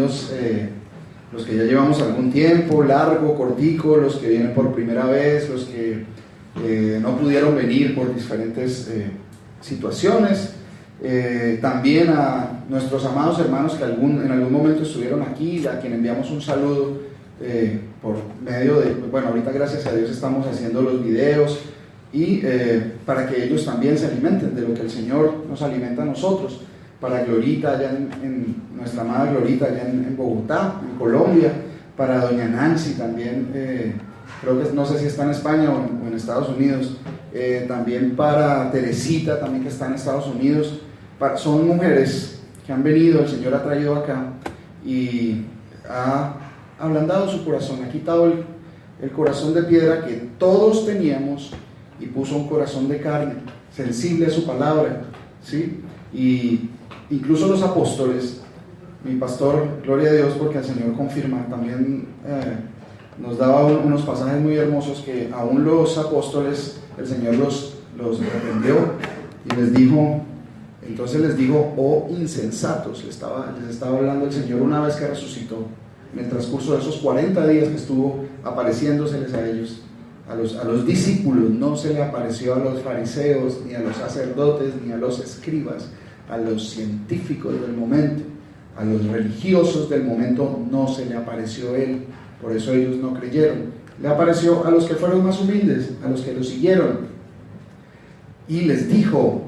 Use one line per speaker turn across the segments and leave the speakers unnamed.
bienvenidos los que ya llevamos algún tiempo, largo, cortico, los que vienen por primera vez, los que no pudieron venir por diferentes situaciones. También a nuestros amados hermanos que en algún momento estuvieron aquí, a quien enviamos un saludo por medio de, bueno, ahorita gracias a Dios estamos haciendo los videos y para que ellos también se alimenten de lo que el Señor nos alimenta a nosotros. Para Glorita, allá en nuestra amada Glorita, allá en Bogotá, en Colombia, para doña Nancy también, creo que no sé si está en España o en Estados Unidos, también para Teresita, también que está en Estados Unidos. Son mujeres que han venido, el Señor ha traído acá y ha ablandado su corazón, ha quitado el corazón de piedra que todos teníamos y puso un corazón de carne, sensible a su palabra, ¿sí? Y incluso los apóstoles, mi pastor, gloria a Dios porque el Señor confirma, también nos daba unos pasajes muy hermosos que aún los apóstoles, el Señor los reprendió y les dijo, entonces les digo, oh insensatos, les estaba hablando el Señor una vez que resucitó, en el transcurso de esos 40 días que estuvo apareciéndoseles a ellos, a los discípulos, no se le apareció a los fariseos, ni a los sacerdotes, ni a los escribas, a los científicos del momento, a los religiosos del momento, no se le apareció Él, por eso ellos no creyeron. Le apareció a los que fueron más humildes, a los que lo siguieron, y les dijo,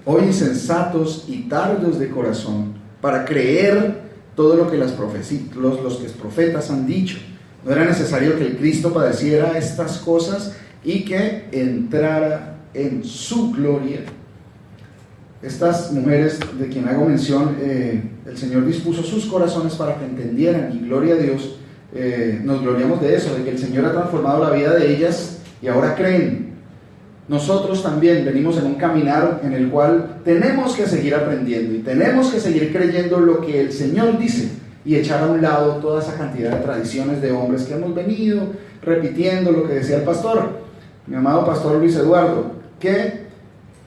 oh insensatos y tardos de corazón, para creer todo lo que los profetas han dicho. No era necesario que el Cristo padeciera estas cosas y que entrara en su gloria. Estas mujeres de quien hago mención, el Señor dispuso sus corazones para que entendieran, y gloria a Dios, nos gloriamos de eso, de que el Señor ha transformado la vida de ellas y ahora creen. Nosotros también venimos en un caminar en el cual tenemos que seguir aprendiendo y tenemos que seguir creyendo lo que el Señor dice y echar a un lado toda esa cantidad de tradiciones de hombres que hemos venido repitiendo lo que decía el pastor, mi amado pastor Luis Eduardo, que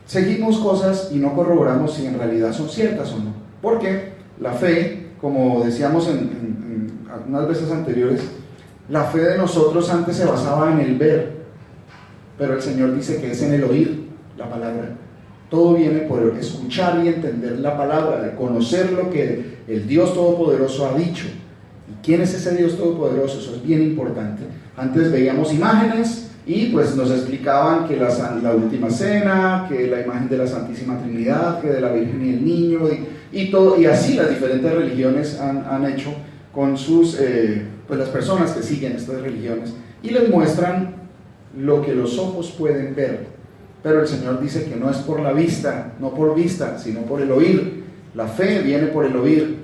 seguimos cosas y no corroboramos si en realidad son ciertas o no, porque la fe, como decíamos en algunas veces anteriores, la fe de nosotros antes se basaba en el ver, pero el Señor dice que es en el oír la palabra. Todo viene por escuchar y entender la palabra, de conocer lo que el Dios Todopoderoso ha dicho. ¿Y quién es ese Dios Todopoderoso? Eso es bien importante. Antes veíamos imágenes y pues nos explicaban que la última cena, que la imagen de la Santísima Trinidad, que de la Virgen y el Niño, y todo, y así las diferentes religiones han hecho con sus, pues las personas que siguen estas religiones, y les muestran lo que los ojos pueden ver, pero el Señor dice que no es por la vista, no por vista, sino por el oír. La fe viene por el oír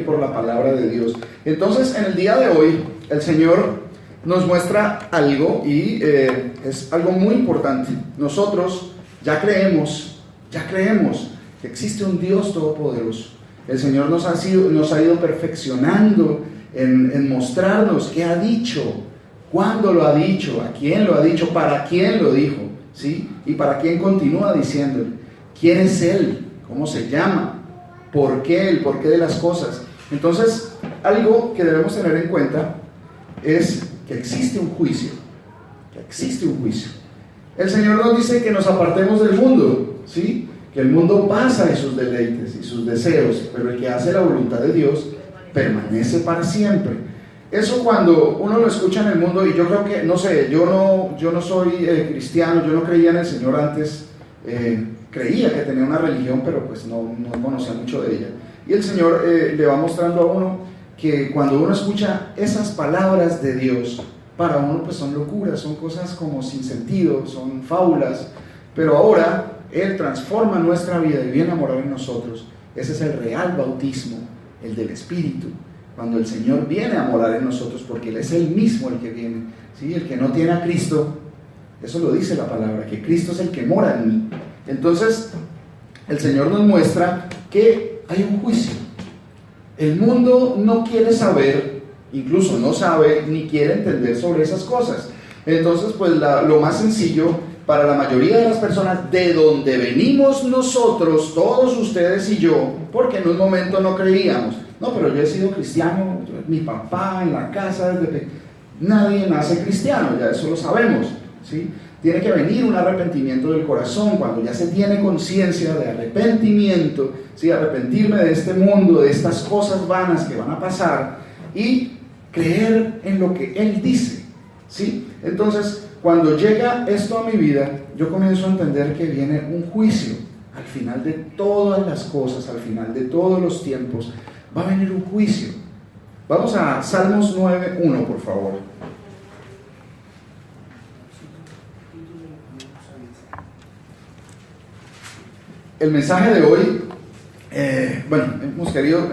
por la palabra de Dios. Entonces, en el día de hoy, el Señor nos muestra algo y es algo muy importante. Nosotros ya creemos que existe un Dios todopoderoso. El Señor nos ha ido perfeccionando en mostrarnos qué ha dicho, cuándo lo ha dicho, a quién lo ha dicho, para quién lo dijo, ¿sí? Y para quién continúa diciéndole. ¿Quién es Él? ¿Cómo se llama? ¿Por qué? El porqué de las cosas. Entonces, algo que debemos tener en cuenta es que existe un juicio. El Señor nos dice que nos apartemos del mundo, ¿sí? Que el mundo pasa y sus deleites y sus deseos, pero el que hace la voluntad de Dios permanece para siempre. Eso cuando uno lo escucha en el mundo, y yo creo que, no sé, yo no soy cristiano, yo no creía en el Señor antes, creía que tenía una religión, pero pues no conocía mucho de ella. Y el Señor le va mostrando a uno que cuando uno escucha esas palabras de Dios, para uno pues son locuras, son cosas como sin sentido, son fábulas, pero ahora Él transforma nuestra vida y viene a morar en nosotros. Ese es el real bautismo, el del Espíritu, cuando el Señor viene a morar en nosotros, porque Él es Él mismo el que viene, ¿sí? El que no tiene a Cristo, eso lo dice la palabra, que Cristo es el que mora en mí. Entonces, el Señor nos muestra que hay un juicio. El mundo no quiere saber, incluso no sabe ni quiere entender sobre esas cosas. Entonces, pues lo más sencillo para la mayoría de las personas, de donde venimos nosotros, todos ustedes y yo, porque en un momento no creíamos, No, pero yo he sido cristiano, mi papá en la casa, nadie nace cristiano, ya eso lo sabemos, ¿sí? Tiene que venir un arrepentimiento del corazón. Cuando ya se tiene conciencia de arrepentimiento, ¿sí? Arrepentirme de este mundo, de estas cosas vanas que van a pasar, y creer en lo que Él dice, ¿sí? Entonces, cuando llega esto a mi vida, yo comienzo a entender que viene un juicio. Al final de todas las cosas, al final de todos los tiempos, va a venir un juicio. Vamos a Salmos 9:1, por favor. El mensaje de hoy, hemos querido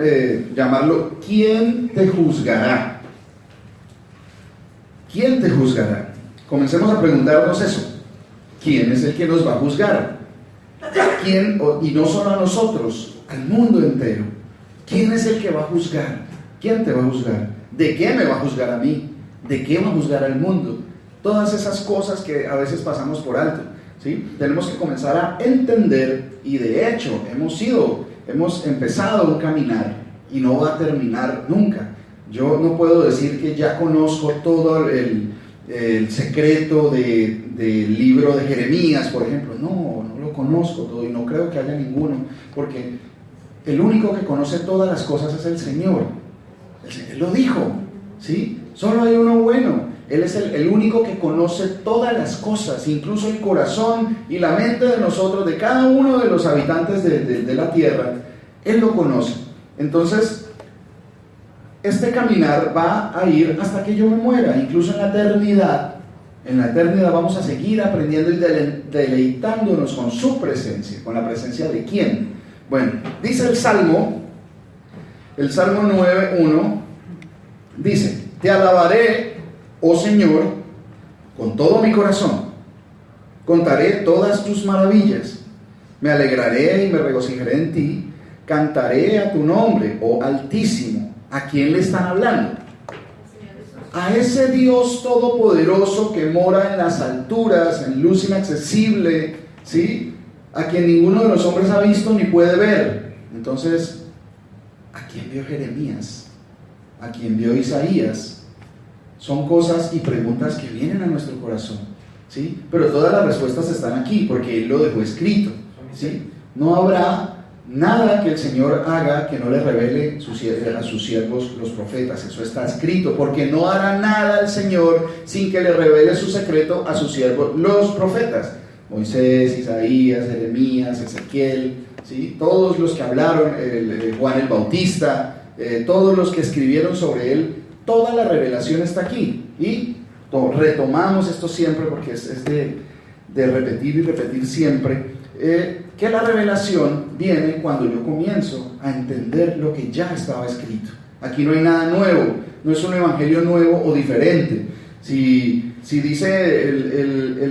llamarlo ¿quién te juzgará? ¿Quién te juzgará? Comencemos a preguntarnos eso. ¿Quién es el que nos va a juzgar? ¿Quién? Y no solo a nosotros, al mundo entero. ¿Quién es el que va a juzgar? ¿Quién te va a juzgar? ¿De qué me va a juzgar a mí? ¿De qué va a juzgar al mundo? Todas esas cosas que a veces pasamos por alto, ¿sí? Tenemos que comenzar a entender, y de hecho hemos empezado un caminar y no va a terminar nunca. Yo no puedo decir que ya conozco todo el secreto del libro de Jeremías, por ejemplo. No lo conozco todo, y no creo que haya ninguno, porque el único que conoce todas las cosas es el Señor. Él lo dijo, ¿sí? Solo hay uno bueno. Él es el único que conoce todas las cosas, incluso el corazón y la mente de nosotros, de cada uno de los habitantes de la tierra. Él lo conoce. Entonces, este caminar va a ir hasta que yo me muera, incluso en la eternidad. En la eternidad vamos a seguir aprendiendo y deleitándonos con su presencia. ¿Con la presencia de quién? Bueno, dice el Salmo 9:1, dice: te alabaré, oh Señor, con todo mi corazón. Contaré todas tus maravillas. Me alegraré y me regocijaré en ti. Cantaré a tu nombre, oh Altísimo. ¿A quién le están hablando? A ese Dios todopoderoso que mora en las alturas, en luz inaccesible, ¿sí? A quien ninguno de los hombres ha visto ni puede ver. Entonces, ¿a quién vio Jeremías? ¿A quién vio Isaías? Son cosas y preguntas que vienen a nuestro corazón, ¿sí? Pero todas las respuestas están aquí, porque Él lo dejó escrito, ¿sí? No habrá nada que el Señor haga que no le revele a sus siervos los profetas. Eso está escrito, porque no hará nada el Señor sin que le revele su secreto a sus siervos los profetas. Moisés, Isaías, Jeremías, Ezequiel, ¿sí? Todos los que hablaron, Juan el Bautista, todos los que escribieron sobre Él, toda la revelación está aquí. Y retomamos esto siempre, porque es de repetir y repetir siempre, que la revelación viene cuando yo comienzo a entender lo que ya estaba escrito. Aquí no hay nada nuevo, no es un evangelio nuevo o diferente. Si dice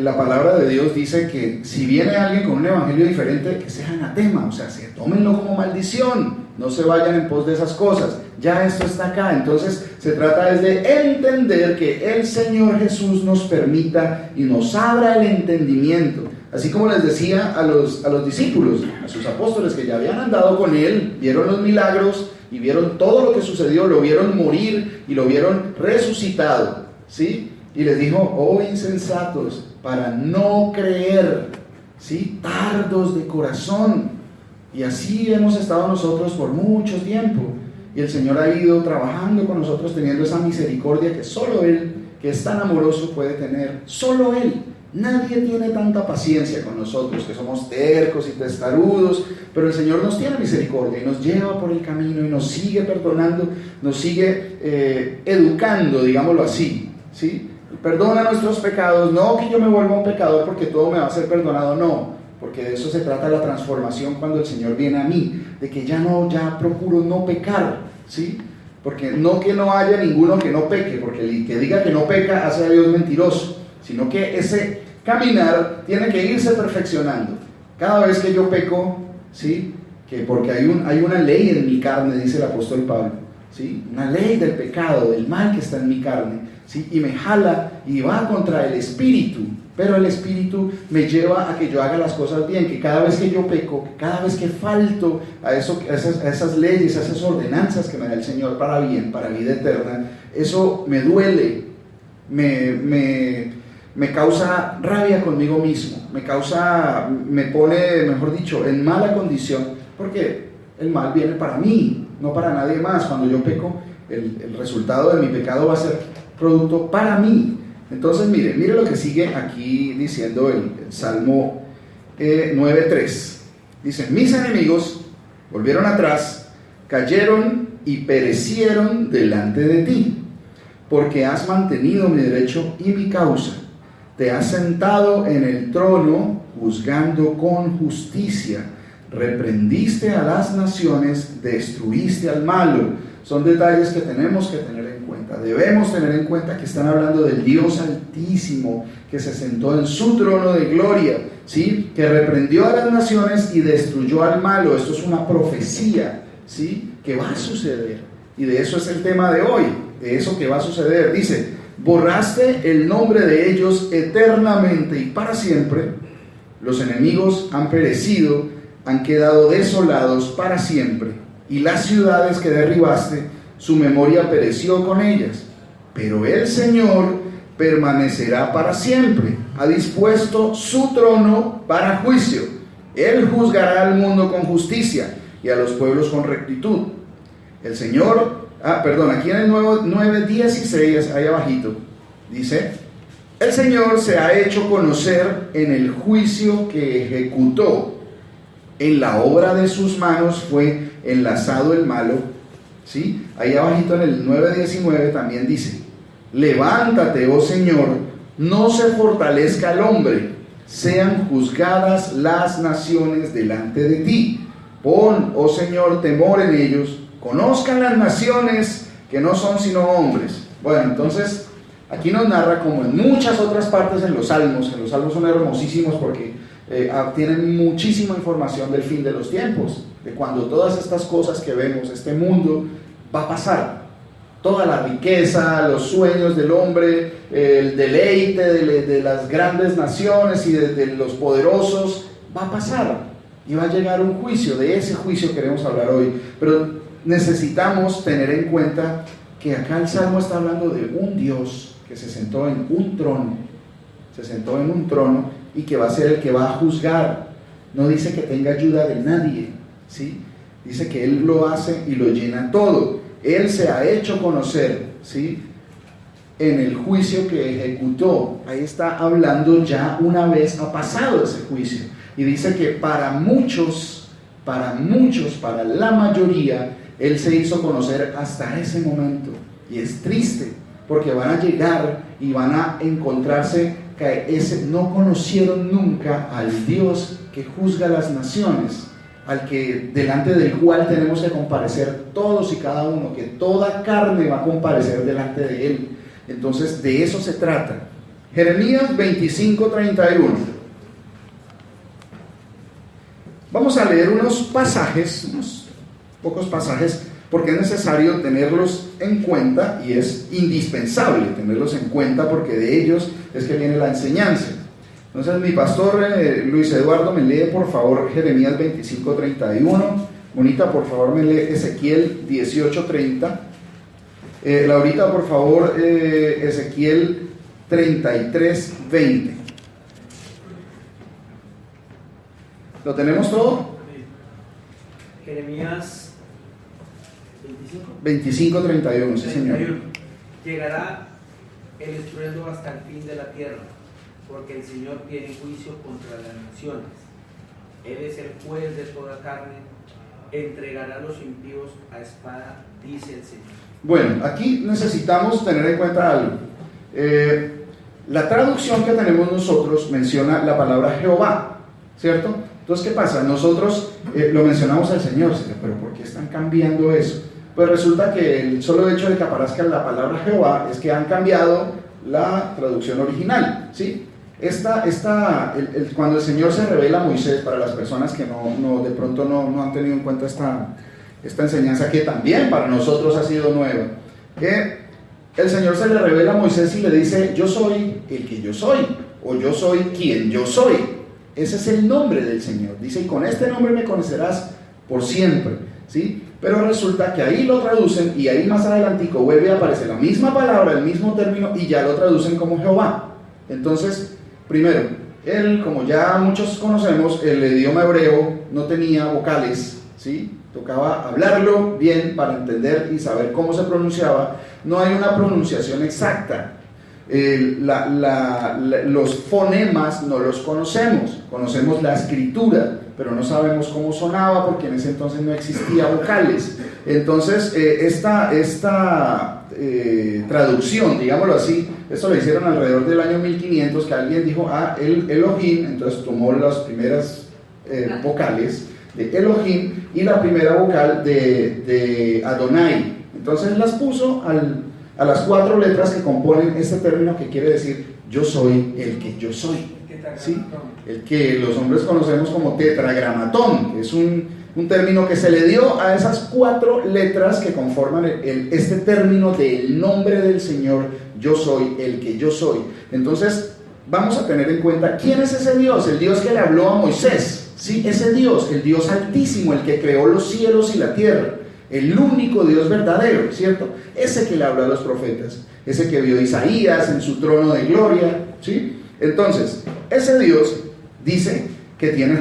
la palabra de Dios, dice que si viene alguien con un evangelio diferente, que sea anatema, o sea, se tómenlo como maldición, no se vayan en pos de esas cosas. Ya esto está acá. Entonces se trata de entender que el Señor Jesús nos permita y nos abra el entendimiento, así como les decía a los discípulos, a sus apóstoles que ya habían andado con Él, vieron los milagros y vieron todo lo que sucedió, lo vieron morir y lo vieron resucitado, ¿sí? Y les dijo: oh insensatos, para no creer, ¿sí? Tardos de corazón. Y así hemos estado nosotros por mucho tiempo. Y el Señor ha ido trabajando con nosotros, teniendo esa misericordia que solo Él, que es tan amoroso, puede tener. Solo Él. Nadie tiene tanta paciencia con nosotros, que somos tercos y testarudos, pero el Señor nos tiene misericordia y nos lleva por el camino y nos sigue perdonando, nos sigue educando, digámoslo así, ¿sí? Perdona nuestros pecados, no que yo me vuelva un pecador porque todo me va a ser perdonado, no, porque de eso se trata la transformación cuando el Señor viene a mí, de que ya procuro no pecar, ¿sí? Porque no que no haya ninguno que no peque, porque el que diga que no peca hace a Dios mentiroso, sino que ese caminar tiene que irse perfeccionando. Cada vez que yo peco, ¿sí? Que porque hay una ley en mi carne, dice el apóstol Pablo, ¿sí? Una ley del pecado, del mal que está en mi carne. ¿sí? Y me jala y va contra el espíritu, pero el espíritu me lleva a que yo haga las cosas bien, que cada vez que yo peco, que cada vez que falto a esas leyes, a esas ordenanzas que me da el Señor para bien, para vida eterna, eso me duele, me causa rabia conmigo mismo, me pone, mejor dicho, en mala condición, porque el mal viene para mí, no para nadie más. Cuando yo peco, el resultado de mi pecado va a ser producto para mí. Entonces mire lo que sigue aquí diciendo el Salmo 9:3. Dice: mis enemigos volvieron atrás, cayeron y perecieron delante de ti, porque has mantenido mi derecho y mi causa. Te has sentado en el trono juzgando con justicia. Reprendiste a las naciones, destruiste al malo. Son detalles que tenemos que tener en cuenta. Debemos tener en cuenta que están hablando del Dios Altísimo, que se sentó en su trono de gloria, ¿sí? Que reprendió a las naciones y destruyó al malo. Esto es una profecía, ¿sí? Que va a suceder. Y de eso es el tema de hoy, de eso que va a suceder. Dice: borraste el nombre de ellos eternamente y para siempre. Los enemigos han perecido, han quedado desolados para siempre. Y las ciudades que derribaste, su memoria pereció con ellas. Pero el Señor permanecerá para siempre. Ha dispuesto su trono para juicio. Él juzgará al mundo con justicia y a los pueblos con rectitud. El Señor, aquí en el 9:16, ahí abajito, dice: el Señor se ha hecho conocer en el juicio que ejecutó. En la obra de sus manos fue enlazado el malo, ¿sí? Ahí abajito en el 9:19 también dice: levántate, oh Señor, no se fortalezca el hombre, sean juzgadas las naciones delante de ti. Pon, oh Señor, temor en ellos, conozcan las naciones que no son sino hombres. Bueno, entonces aquí nos narra, como en muchas otras partes en los salmos, que los salmos son hermosísimos porque tienen muchísima información del fin de los tiempos, de cuando todas estas cosas que vemos, este mundo, va a pasar. Toda la riqueza, los sueños del hombre, el deleite de las grandes naciones y de los poderosos, va a pasar. Y va a llegar un juicio. De ese juicio queremos hablar hoy. Pero necesitamos tener en cuenta que acá el Salmo está hablando de un Dios que se sentó en un trono. Se sentó en un trono y que va a ser el que va a juzgar. No dice que tenga ayuda de nadie, ¿sí? Dice que Él lo hace y lo llena todo. Él se ha hecho conocer, ¿sí? En el juicio que ejecutó. Ahí está hablando ya una vez ha pasado ese juicio. Y dice que para muchos, para la mayoría, Él se hizo conocer hasta ese momento. Y es triste, porque van a llegar y van a encontrarse que no conocieron nunca al Dios que juzga las naciones, al que delante del cual tenemos que comparecer todos y cada uno, que toda carne va a comparecer delante de Él. Entonces de eso se trata. Jeremías 25:31. Vamos a leer unos pocos pasajes, porque es necesario tenerlos en cuenta y es indispensable tenerlos en cuenta, porque de ellos es que viene la enseñanza. Entonces mi pastor Luis Eduardo me lee por favor Jeremías 25:31. Bonita, por favor me lee Ezequiel 18:30. Laurita, por favor, Ezequiel 33:20. ¿Lo tenemos todo?
Jeremías
25:31, sí señor.
Llegará el estruendo hasta el fin de la tierra, porque el Señor tiene juicio contra las naciones. Él es el juez de toda carne, entregará a los impíos a espada, dice el Señor. Bueno,
aquí necesitamos tener en cuenta algo. La traducción que tenemos nosotros menciona la palabra Jehová, ¿cierto? Entonces, ¿qué pasa? Nosotros lo mencionamos al Señor, pero ¿por qué están cambiando eso? Pues resulta que el solo hecho de que aparezca la palabra Jehová es que han cambiado la traducción original, ¿sí? Cuando el Señor se revela a Moisés, para las personas que de pronto no han tenido en cuenta esta enseñanza, que también para nosotros ha sido nueva, el Señor se le revela a Moisés y le dice: yo soy el que yo soy, o yo soy quien yo soy. Ese es el nombre del Señor. Dice: y con este nombre me conocerás por siempre, ¿sí? Pero resulta que ahí lo traducen, y ahí más adelantico vuelve a aparecer la misma palabra, el mismo término, y ya lo traducen como Jehová. Entonces, primero, él, como ya muchos conocemos, el idioma hebreo no tenía vocales, ¿sí? Tocaba hablarlo bien para entender y saber cómo se pronunciaba. No hay una pronunciación exacta. Los fonemas no los conocemos. Conocemos la escritura, pero no sabemos cómo sonaba, porque en ese entonces no existía vocales. Entonces, esta traducción, digámoslo así, esto lo hicieron alrededor del año 1500, que alguien dijo: el Elohim. Entonces tomó las primeras vocales de Elohim y la primera vocal de Adonai. Entonces las puso a las 4 letras que componen este término, que quiere decir: yo soy el que yo soy, ¿sí? El que los hombres conocemos como tetragramatón, que es un término que se le dio a esas 4 letras que conforman este término del nombre del Señor: yo soy el que yo soy. Entonces vamos a tener en cuenta quién es ese Dios, el Dios que le habló a Moisés, ¿sí? Ese Dios, el Dios altísimo, el que creó los cielos y la tierra, el único Dios verdadero, ¿cierto? Ese que le habló a los profetas, ese que vio a Isaías en su trono de gloria, ¿sí? Entonces, ese Dios dice que tiene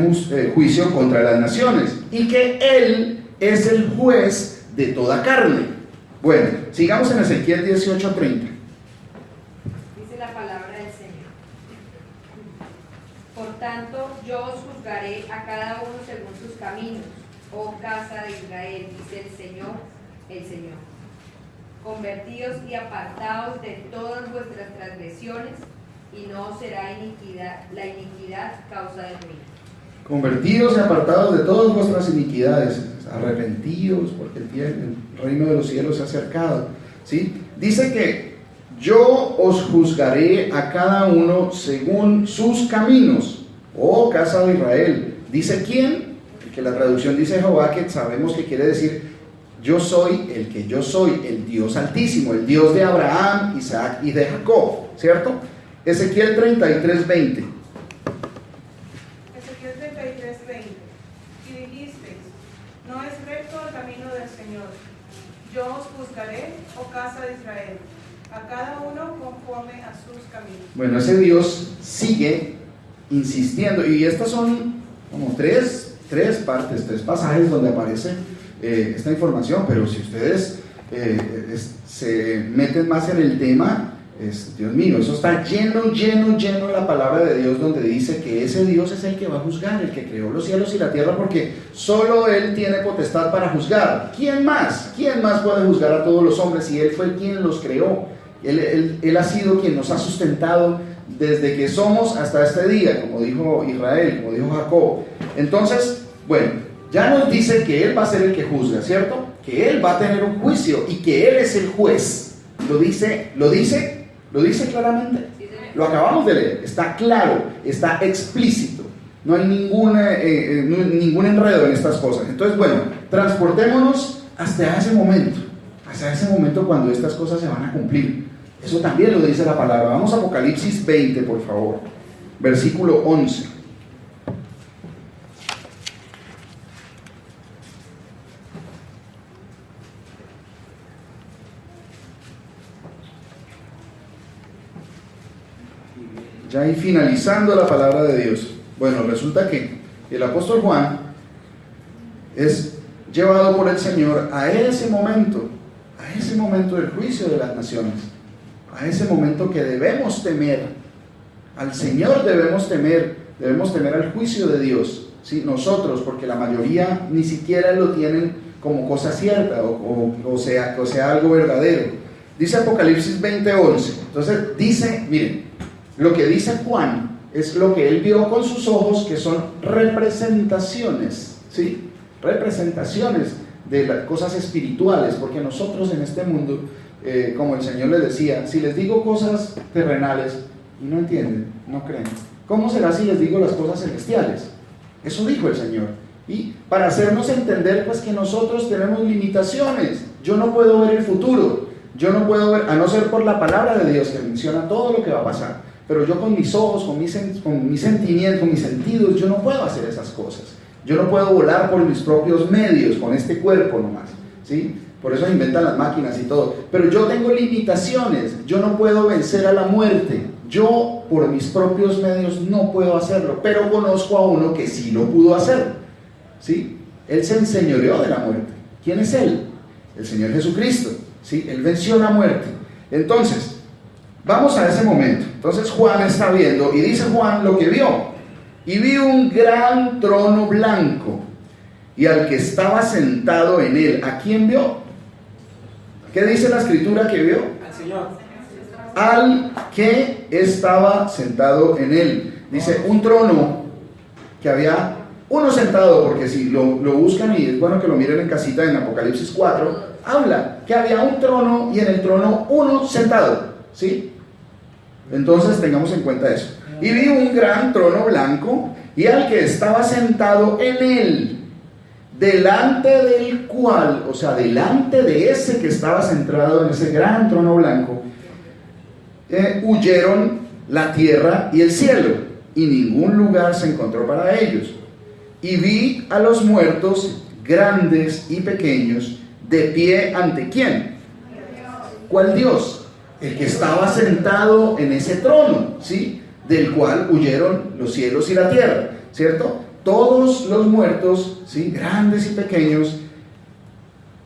juicio contra las naciones y que Él es el juez de toda carne. Bueno, sigamos en Ezequiel 18:30.
Dice la palabra del Señor: por tanto, yo os juzgaré a cada uno según sus caminos, oh casa de Israel, dice el Señor, convertíos y apartaos de todas vuestras transgresiones, y no será la iniquidad causa de ruina.
Convertíos y apartados de todas vuestras iniquidades, arrepentíos, porque el reino de los cielos se ha acercado, ¿sí? Dice que yo os juzgaré a cada uno según sus caminos, oh casa de Israel. ¿Dice quién? Que la traducción dice Jehová, que sabemos que quiere decir: yo soy el que yo soy, el Dios altísimo, el Dios de Abraham, Isaac y de Jacob, ¿cierto? Ezequiel 33:20.
Ezequiel 33:20. Y dijisteis: no es recto el camino del Señor. Yo os juzgaré, oh casa de Israel, a cada uno conforme a sus caminos.
Bueno, ese Dios sigue insistiendo, y estas son como tres partes, 3 pasajes donde aparece esta información, pero si ustedes se meten más en el tema, Dios mío, eso está lleno de la palabra de Dios, donde dice que ese Dios es el que va a juzgar, el que creó los cielos y la tierra, porque solo Él tiene potestad para juzgar. ¿Quién más? ¿Quién más puede juzgar a todos los hombres si Él fue quien los creó? Él ha sido quien nos ha sustentado desde que somos hasta este día, como dijo Israel, como dijo Jacob. Entonces, bueno, ya nos dice que Él va a ser el que juzga, ¿cierto? Que Él va a tener un juicio y que Él es el juez. ¿Lo dice claramente? Lo acabamos de leer, está claro, está explícito. No hay ningún enredo en estas cosas. Entonces, bueno, transportémonos hasta ese momento cuando estas cosas se van a cumplir. Eso también lo dice la palabra. Vamos a Apocalipsis 20, por favor, versículo 11. Ya ahí finalizando la palabra de Dios. Bueno, resulta que el apóstol Juan es llevado por el Señor a ese momento del juicio de las naciones, a ese momento que debemos temer, al Señor debemos temer al juicio de Dios, ¿sí? Nosotros, porque la mayoría ni siquiera lo tienen como cosa cierta, o sea algo verdadero. Dice Apocalipsis 20:11. Entonces dice, miren, lo que dice Juan es lo que él vio con sus ojos, que son representaciones, ¿sí? Representaciones de las cosas espirituales, porque nosotros en este mundo, como el Señor les decía, si les digo cosas terrenales y no entienden, no creen, ¿cómo será si les digo las cosas celestiales? Eso dijo el Señor. Y para hacernos entender, pues, que nosotros tenemos limitaciones. Yo no puedo ver el futuro, Yo no puedo ver, a no ser por la palabra de Dios que menciona todo lo que va a pasar, pero yo con mis ojos, con mis sentimientos, con mis sentidos, yo no puedo hacer esas cosas. Yo no puedo volar por mis propios medios, con este cuerpo nomás, ¿sí? Por eso inventan las máquinas y todo. Pero yo tengo limitaciones, yo no puedo vencer a la muerte. Yo, por mis propios medios, no puedo hacerlo, pero conozco a uno que sí lo pudo hacer, ¿sí? Él se enseñoreó de la muerte. ¿Quién es Él? El Señor Jesucristo, ¿sí? Él venció la muerte. Entonces, vamos a ese momento. Entonces Juan está viendo, y dice Juan lo que vio. Y vi un gran trono blanco, y al que estaba sentado en él. ¿A quién vio? ¿Qué dice la escritura que vio?
Al Señor.
Al que estaba sentado en él. Dice, un trono que había uno sentado, porque si lo buscan, y es bueno que lo miren en casita en Apocalipsis 4, habla que había un trono y en el trono uno sentado, ¿sí? Entonces tengamos en cuenta eso. Y vi un gran trono blanco y al que estaba sentado en él, delante del cual, o sea, delante de ese que estaba sentado en ese gran trono blanco, huyeron la tierra y el cielo, y ningún lugar se encontró para ellos. Y vi a los muertos, grandes y pequeños, de pie ante ¿quién? ¿Cuál Dios? El que estaba sentado en ese trono, ¿sí? Del cual huyeron los cielos y la tierra, ¿cierto? Todos los muertos, ¿sí? Grandes y pequeños,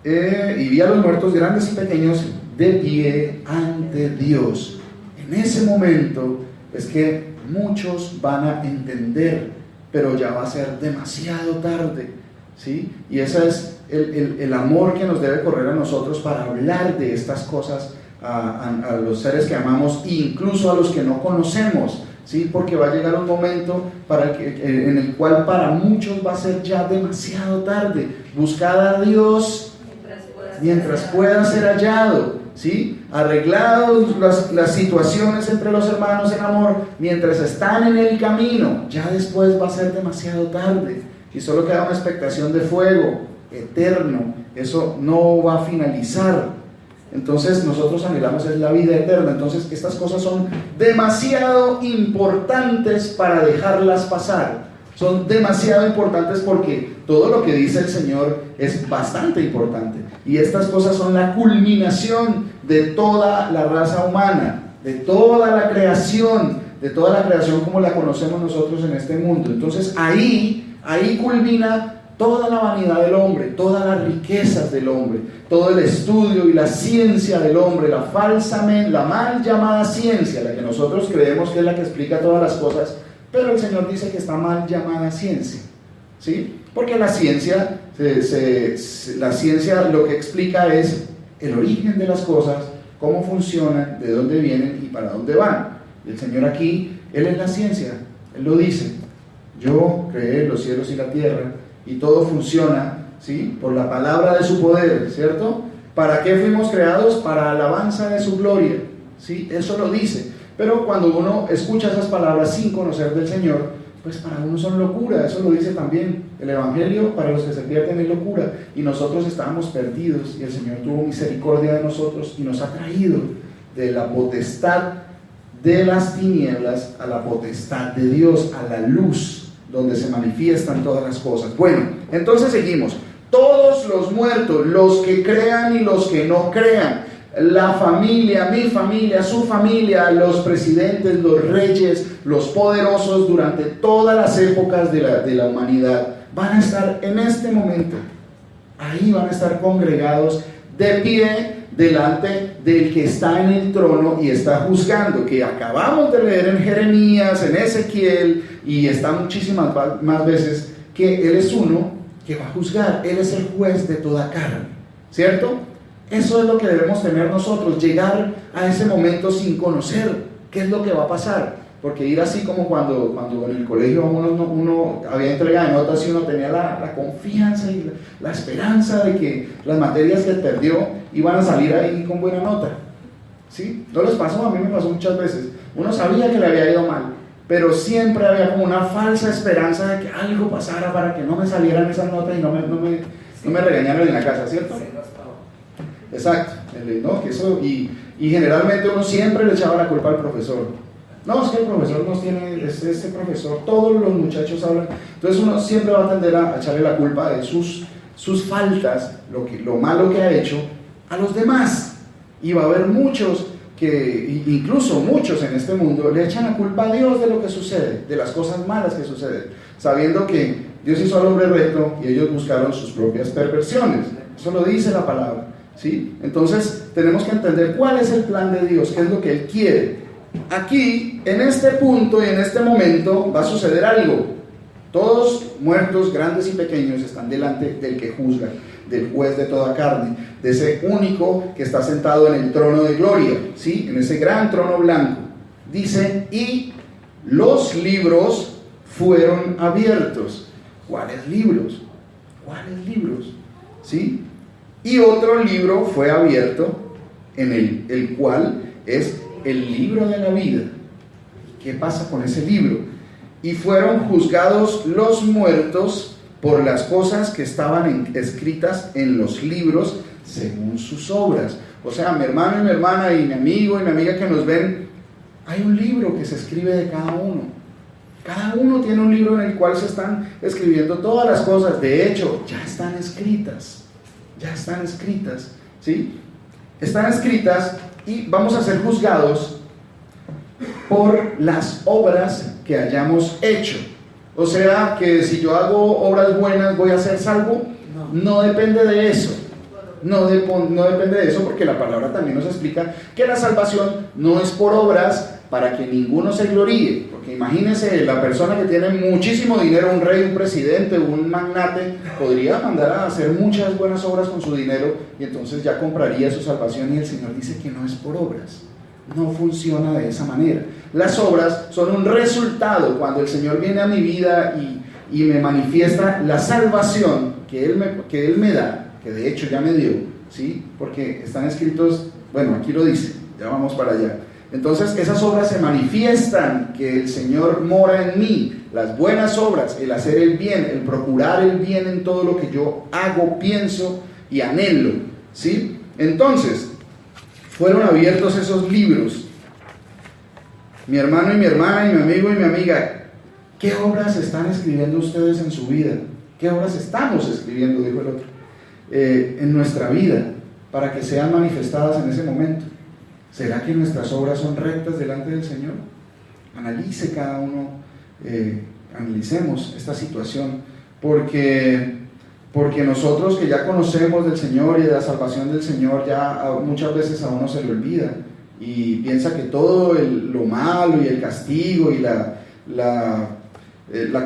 y vi a los muertos grandes y pequeños de pie ante Dios. En ese momento es que muchos van a entender, pero ya va a ser demasiado tarde, ¿sí? Y ese es el amor que nos debe correr a nosotros para hablar de estas cosas a los seres que amamos, e incluso a los que no conocemos, ¿sí? Porque va a llegar un momento en el cual para muchos va a ser ya demasiado tarde. Buscad a Dios mientras pueda ser hallado, ¿sí? Arreglados las situaciones entre los hermanos en amor mientras están en el camino. Ya después va a ser demasiado tarde y solo queda una expectación de fuego eterno. Eso no va a finalizar. Entonces nosotros anhelamos es la vida eterna. Entonces estas cosas son demasiado importantes para dejarlas pasar. Son demasiado importantes porque todo lo que dice el Señor es bastante importante. Y estas cosas son la culminación de toda la raza humana, de toda la creación como la conocemos nosotros en este mundo. Entonces ahí culmina toda la vanidad del hombre, todas las riquezas del hombre, todo el estudio y la ciencia del hombre, la mal llamada ciencia, la que nosotros creemos que es la que explica todas las cosas, pero el Señor dice que está mal llamada ciencia, ¿sí? Porque la ciencia lo que explica es el origen de las cosas, cómo funcionan, de dónde vienen y para dónde van. Y el Señor aquí, Él es la ciencia, Él lo dice. Yo creé los cielos y la tierra, y todo funciona, ¿sí? Por la palabra de su poder, ¿cierto? ¿Para qué fuimos creados? Para alabanza de su gloria, ¿sí? Eso lo dice. Pero cuando uno escucha esas palabras sin conocer del Señor, pues para uno son locura. Eso lo dice también el Evangelio: para los que se pierden es locura. Y nosotros estábamos perdidos y el Señor tuvo misericordia de nosotros y nos ha traído de la potestad de las tinieblas a la potestad de Dios, a la luz, donde se manifiestan todas las cosas. Bueno, entonces seguimos. Todos los muertos, los que crean y los que no crean, la familia, mi familia, su familia, los presidentes, los reyes, los poderosos durante todas las épocas de la humanidad, van a estar en este momento. Ahí van a estar congregados de pie delante del que está en el trono y está juzgando, que acabamos de leer en Jeremías, en Ezequiel, y está muchísimas más veces, que Él es uno que va a juzgar. Él es el juez de toda carne, ¿cierto? Eso es lo que debemos tener nosotros, llegar a ese momento sin conocer qué es lo que va a pasar. Porque ir así como cuando en el colegio uno había entrega de notas y uno tenía la confianza y la esperanza de que las materias que perdió iban a salir ahí con buena nota, ¿sí? ¿No les pasó? A mí me pasó muchas veces. Uno sabía que le había ido mal, pero siempre había como una falsa esperanza de que algo pasara para que no me salieran esas notas y no me regañaran en la casa, ¿cierto? Exacto. ¿no? Que eso, y generalmente uno siempre le echaba la culpa al profesor. No, es que el profesor nos tiene, ese profesor, todos los muchachos hablan. Entonces uno siempre va a tender a echarle la culpa de sus faltas, lo malo que ha hecho, a los demás. Y va a haber muchos incluso muchos en este mundo, le echan la culpa a Dios de lo que sucede, de las cosas malas que suceden, sabiendo que Dios hizo al hombre recto y ellos buscaron sus propias perversiones. Eso lo dice la palabra, ¿sí? Entonces tenemos que entender cuál es el plan de Dios, qué es lo que Él quiere. Aquí, en este punto y en este momento, va a suceder algo. Todos muertos, grandes y pequeños, están delante del que juzga, del juez de toda carne, de ese único que está sentado en el trono de gloria, ¿sí? En ese gran trono blanco. Dice, y los libros fueron abiertos. ¿Cuáles libros? ¿Cuáles libros? ¿Sí? Y otro libro fue abierto, en el cual es el libro de la vida. ¿Qué pasa con ese libro? Y fueron juzgados los muertos por las cosas que estaban escritas en los libros según sus obras. O sea, mi hermano y mi hermana y mi amigo y mi amiga que nos ven, hay un libro que se escribe de cada uno. Cada uno tiene un libro en el cual se están escribiendo todas las cosas. De hecho, ya están escritas. Ya están escritas, ¿sí? Están escritas y vamos a ser juzgados por las obras que hayamos hecho. O sea, que si yo hago obras buenas, ¿voy a ser salvo? No depende de eso. No depende de eso, porque la palabra también nos explica que la salvación no es por obras para que ninguno se gloríe. Porque imagínense, la persona que tiene muchísimo dinero, un rey, un presidente, un magnate, podría mandar a hacer muchas buenas obras con su dinero y entonces ya compraría su salvación, y el Señor dice que no es por obras. No funciona de esa manera. Las obras son un resultado. Cuando el Señor viene a mi vida y me manifiesta la salvación que Él me da, que de hecho ya me dio, ¿sí? Porque están escritos, bueno, aquí lo dice, ya vamos para allá. Entonces esas obras se manifiestan, que el Señor mora en mí, las buenas obras, el hacer el bien, el procurar el bien en todo lo que yo hago, pienso y anhelo, ¿sí? Entonces, fueron abiertos esos libros. Mi hermano y mi hermana y mi amigo y mi amiga, ¿qué obras están escribiendo ustedes en su vida? ¿Qué obras estamos escribiendo, dijo el otro, en nuestra vida, para que sean manifestadas en ese momento? ¿Será que nuestras obras son rectas delante del Señor? Analice cada uno, analicemos esta situación, porque nosotros que ya conocemos del Señor y de la salvación del Señor, ya muchas veces a uno se le olvida y piensa que todo lo malo y el castigo y la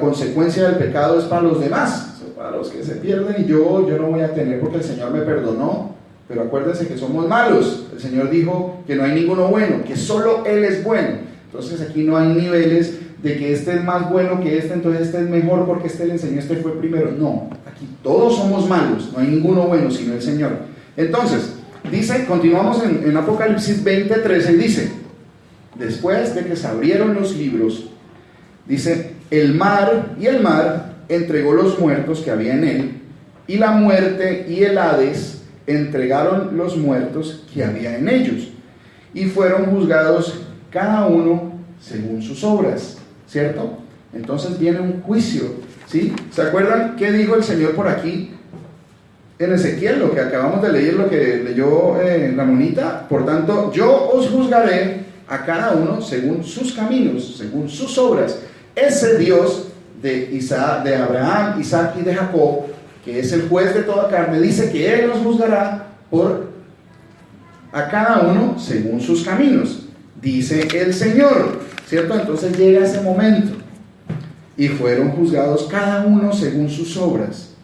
consecuencia del pecado es para los demás, para los que se pierden, y yo no voy a tener porque el Señor me perdonó. Pero acuérdense que somos malos. El Señor dijo que no hay ninguno bueno, que solo Él es bueno. Entonces aquí no hay niveles de que este es más bueno que este, entonces este es mejor porque este le enseñó, este fue primero. No, aquí todos somos malos, no hay ninguno bueno sino el Señor. Entonces, dice, continuamos en Apocalipsis 20:13, y dice, después de que se abrieron los libros, dice, el mar entregó los muertos que había en él, y la muerte y el Hades entregaron los muertos que había en ellos, y fueron juzgados cada uno según sus obras, ¿cierto? Entonces viene un juicio, ¿sí? ¿Se acuerdan qué dijo el Señor por aquí en Ezequiel, lo que acabamos de leer, lo que leyó la monita? Por tanto, yo os juzgaré a cada uno según sus caminos, según sus obras. Ese Dios de Abraham, Isaac y de Jacob, que es el juez de toda carne, dice que Él los juzgará a cada uno según sus caminos, dice el Señor, ¿cierto? Entonces llega ese momento, y fueron juzgados cada uno según sus obras.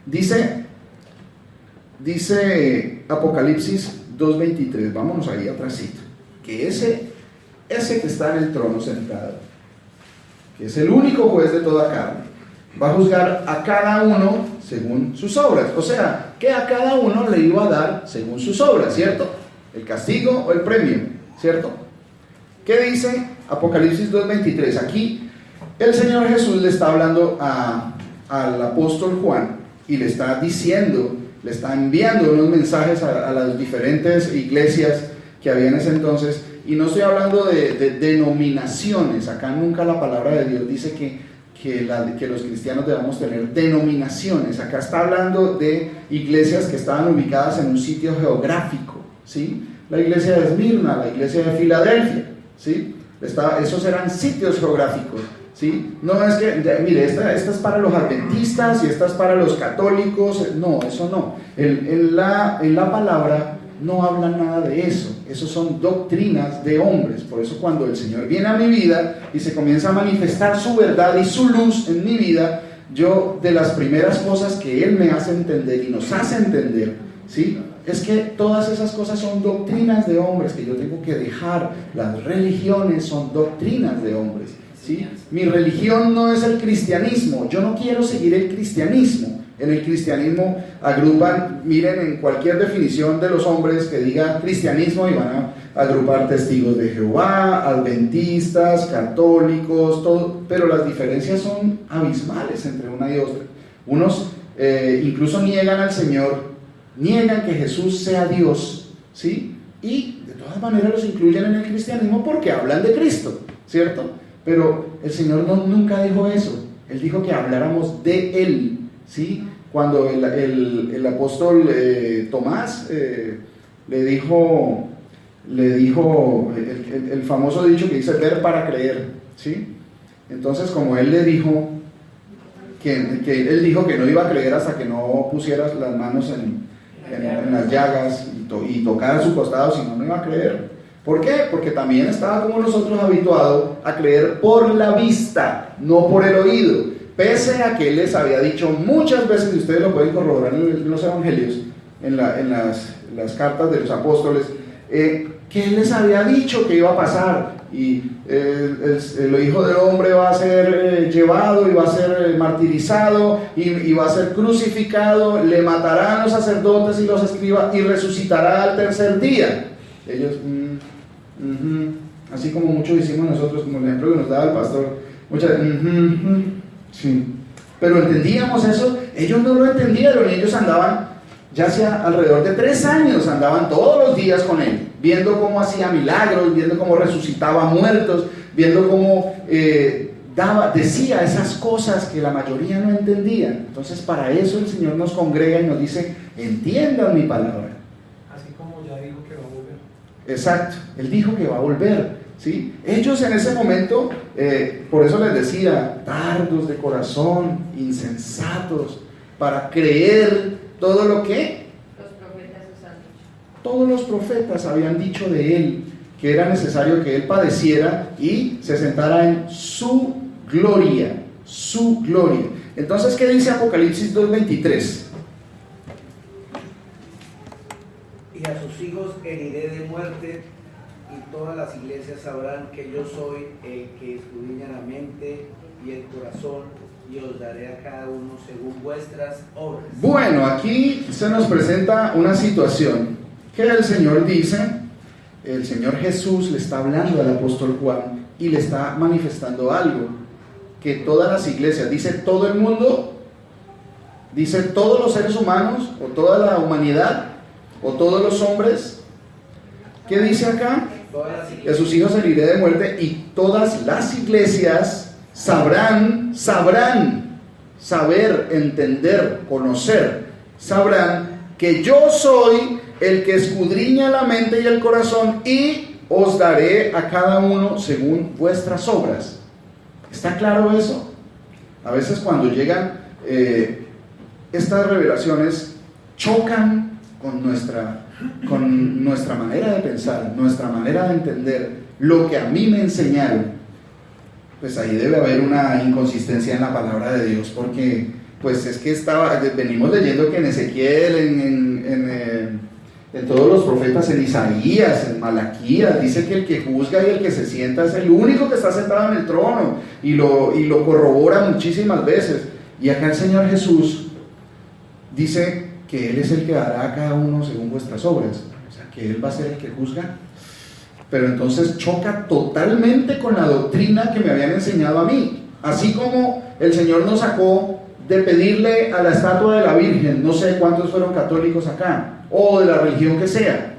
Dice Apocalipsis 2:23, vámonos ahí atrásito, que ese que está en el trono sentado, que es el único juez de toda carne, va a juzgar a cada uno según sus obras. O sea, que a cada uno le iba a dar según sus obras, ¿cierto? El castigo o el premio, ¿cierto? ¿Qué dice Apocalipsis 2:23? Aquí el Señor Jesús le está hablando al apóstol Juan y le está diciendo le está enviando unos mensajes a las diferentes iglesias que había en ese entonces. Y no estoy hablando de denominaciones, acá nunca la palabra de Dios dice que los cristianos debamos tener denominaciones. Acá está hablando de iglesias que estaban ubicadas en un sitio geográfico, ¿sí? La iglesia de Esmirna, la iglesia de Filadelfia, ¿sí? Esos eran sitios geográficos, ¿sí? No es que, mire, esta es para los adventistas y esta es para los católicos. No, eso no. En la palabra no habla nada de eso. Esos son doctrinas de hombres. Por eso cuando el Señor viene a mi vida y se comienza a manifestar su verdad y su luz en mi vida, yo, de las primeras cosas que Él me hace entender y nos hace entender, ¿sí?, es que todas esas cosas son doctrinas de hombres que yo tengo que dejar. Las religiones son doctrinas de hombres, ¿sí? Mi religión no es el cristianismo. Yo no quiero seguir el cristianismo. En el cristianismo agrupan, miren, en cualquier definición de los hombres que diga cristianismo, y van a agrupar testigos de Jehová, adventistas, católicos, todo, pero las diferencias son abismales entre una y otra. Unos incluso niegan al Señor, niegan que Jesús sea Dios, ¿sí? Y de todas maneras los incluyen en el cristianismo porque hablan de Cristo, ¿cierto? Pero el Señor nunca dijo eso. Él dijo que habláramos de Él, ¿sí? Cuando el apóstol Tomás le dijo el famoso dicho que dice ver para creer, ¿sí? Entonces, como él le dijo que él dijo que no iba a creer hasta que no pusieras las manos en las llagas y tocara su costado, si no iba a creer. ¿Por qué? Porque también estaba como nosotros habituado a creer por la vista, no por el oído. Pese a que Él les había dicho muchas veces, y ustedes lo pueden corroborar en los evangelios, en las cartas de los apóstoles, que Él les había dicho que iba a pasar, y el Hijo del Hombre va a ser llevado y va a ser martirizado y va a ser crucificado, le matarán los sacerdotes y los escribas y resucitará al tercer día. Ellos, así como muchos hicimos nosotros, como el ejemplo que nos daba el pastor, muchas sí, pero entendíamos eso. Ellos no lo entendieron, y ellos andaban, ya hacía alrededor de 3 años, andaban todos los días con Él, viendo cómo hacía milagros, viendo cómo resucitaba muertos, viendo cómo decía esas cosas que la mayoría no entendían. Entonces, para eso el Señor nos congrega y nos dice: entiendan mi palabra.
Así como ya dijo que va a volver.
Exacto, Él dijo que va a volver, ¿sí? Ellos en ese momento, por eso les decía, tardos de corazón, insensatos, para creer todo lo que
los profetas os han dicho.
Todos los profetas habían dicho de Él, que era necesario que Él padeciera y se sentara en su gloria, su gloria. Entonces, ¿qué dice Apocalipsis 2:23?
Y a sus hijos heriré de muerte, y todas las iglesias sabrán que yo soy el que escudriña la mente y el corazón, y os daré a cada uno según vuestras obras. Bueno, aquí se nos presenta una situación que el Señor dice, el Señor Jesús le está hablando al apóstol Juan y le está manifestando algo, que todas las iglesias, dice todo el mundo, dice todos los seres humanos, o toda la humanidad, o todos los hombres. ¿Qué dice acá? Que a sus hijos heriré de muerte, y todas las iglesias sabrán, saber, entender, conocer, sabrán que yo soy el que escudriña la mente y el corazón, y os daré a cada uno según vuestras obras. ¿Está claro eso? A veces cuando llegan estas revelaciones, chocan con nuestra manera de pensar, nuestra manera de entender lo que a mí me enseñaron. Pues ahí debe haber una inconsistencia en la palabra de Dios, porque pues es que venimos leyendo que en Ezequiel, en todos los profetas, en Isaías, en Malaquías, dice que el que juzga y el que se sienta es el único que está sentado en el trono, y lo corrobora muchísimas veces. Y acá el Señor Jesús dice que Él es el que dará a cada uno según vuestras obras, o sea, que Él va a ser el que juzga. Pero entonces choca totalmente con la doctrina que me habían enseñado a mí. Así como el Señor nos sacó
de pedirle a la estatua de la Virgen, no sé cuántos fueron católicos acá, o de la religión que sea,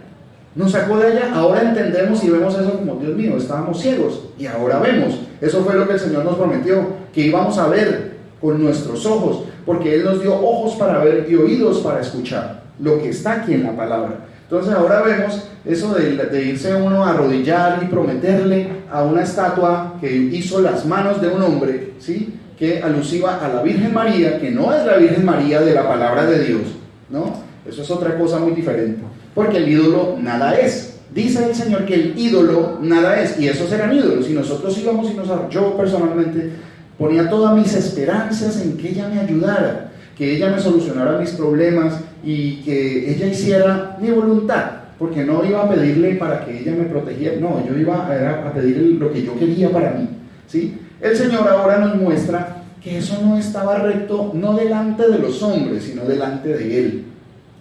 nos sacó de allá. Ahora entendemos y vemos eso como, Dios mío, estábamos ciegos y ahora vemos. Eso fue lo que el Señor nos prometió, que íbamos a ver con nuestros ojos, porque Él nos dio ojos para ver y oídos para escuchar lo que está aquí en la palabra. Entonces ahora vemos eso de irse uno a arrodillar y prometerle a una estatua que hizo las manos de un hombre, ¿sí?, que alusiva a la Virgen María, que no es la Virgen María de la palabra de Dios, ¿no? Eso es otra cosa muy diferente, porque el ídolo nada es. Dice el Señor que el ídolo nada es, y esos eran ídolos, y nosotros íbamos y yo personalmente ponía todas mis esperanzas en que ella me ayudara, que ella me solucionara mis problemas y que ella hiciera mi voluntad, porque no iba a pedirle para que ella me protegiera, no, yo iba a pedirle lo que yo quería para mí, ¿sí? El Señor ahora nos muestra que eso no estaba recto, no delante de los hombres, sino delante de Él.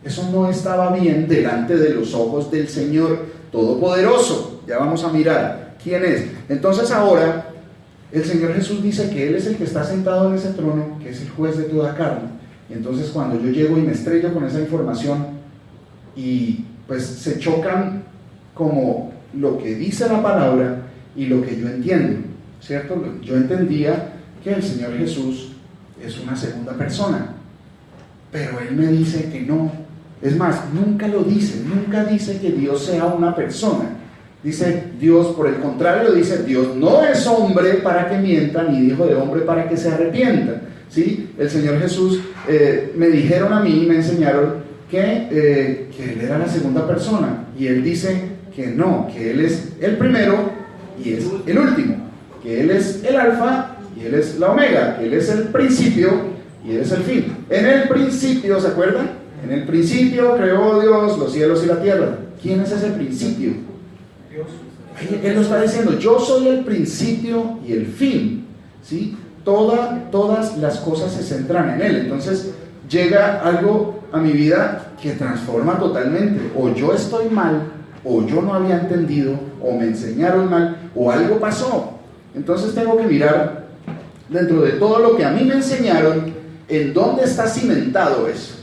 Eso no estaba bien delante de los ojos del Señor Todopoderoso. Ya vamos a mirar quién es. Entonces ahora el Señor Jesús dice que Él es el que está sentado en ese trono, que es el juez de toda carne. Y entonces cuando yo llego y me estrello con esa información y pues se chocan como lo que dice la palabra y lo que yo entiendo, ¿cierto? Yo entendía que el Señor Jesús es una segunda persona, pero Él me dice que no. Es más, nunca lo dice, nunca dice que Dios sea una persona. Dice Dios, por el contrario, dice Dios no es hombre para que mienta, ni hijo de hombre para que se arrepienta, ¿sí? El Señor Jesús, me dijeron a mí, me enseñaron que Él era la segunda persona, y Él dice que no, que Él es el primero y es el último, que Él es el alfa y Él es la omega, que Él es el principio y Él es el fin. En el principio, ¿se acuerdan? En el principio creó Dios los cielos y la tierra. ¿Quién es ese principio?
Dios.
Él nos está diciendo, yo soy el principio y el fin, ¿sí? Todas las cosas se centran en Él. Entonces llega algo a mi vida que transforma totalmente. O yo estoy mal, o yo no había entendido, o me enseñaron mal, o algo pasó. Entonces tengo que mirar dentro de todo lo que a mí me enseñaron, en dónde está cimentado eso.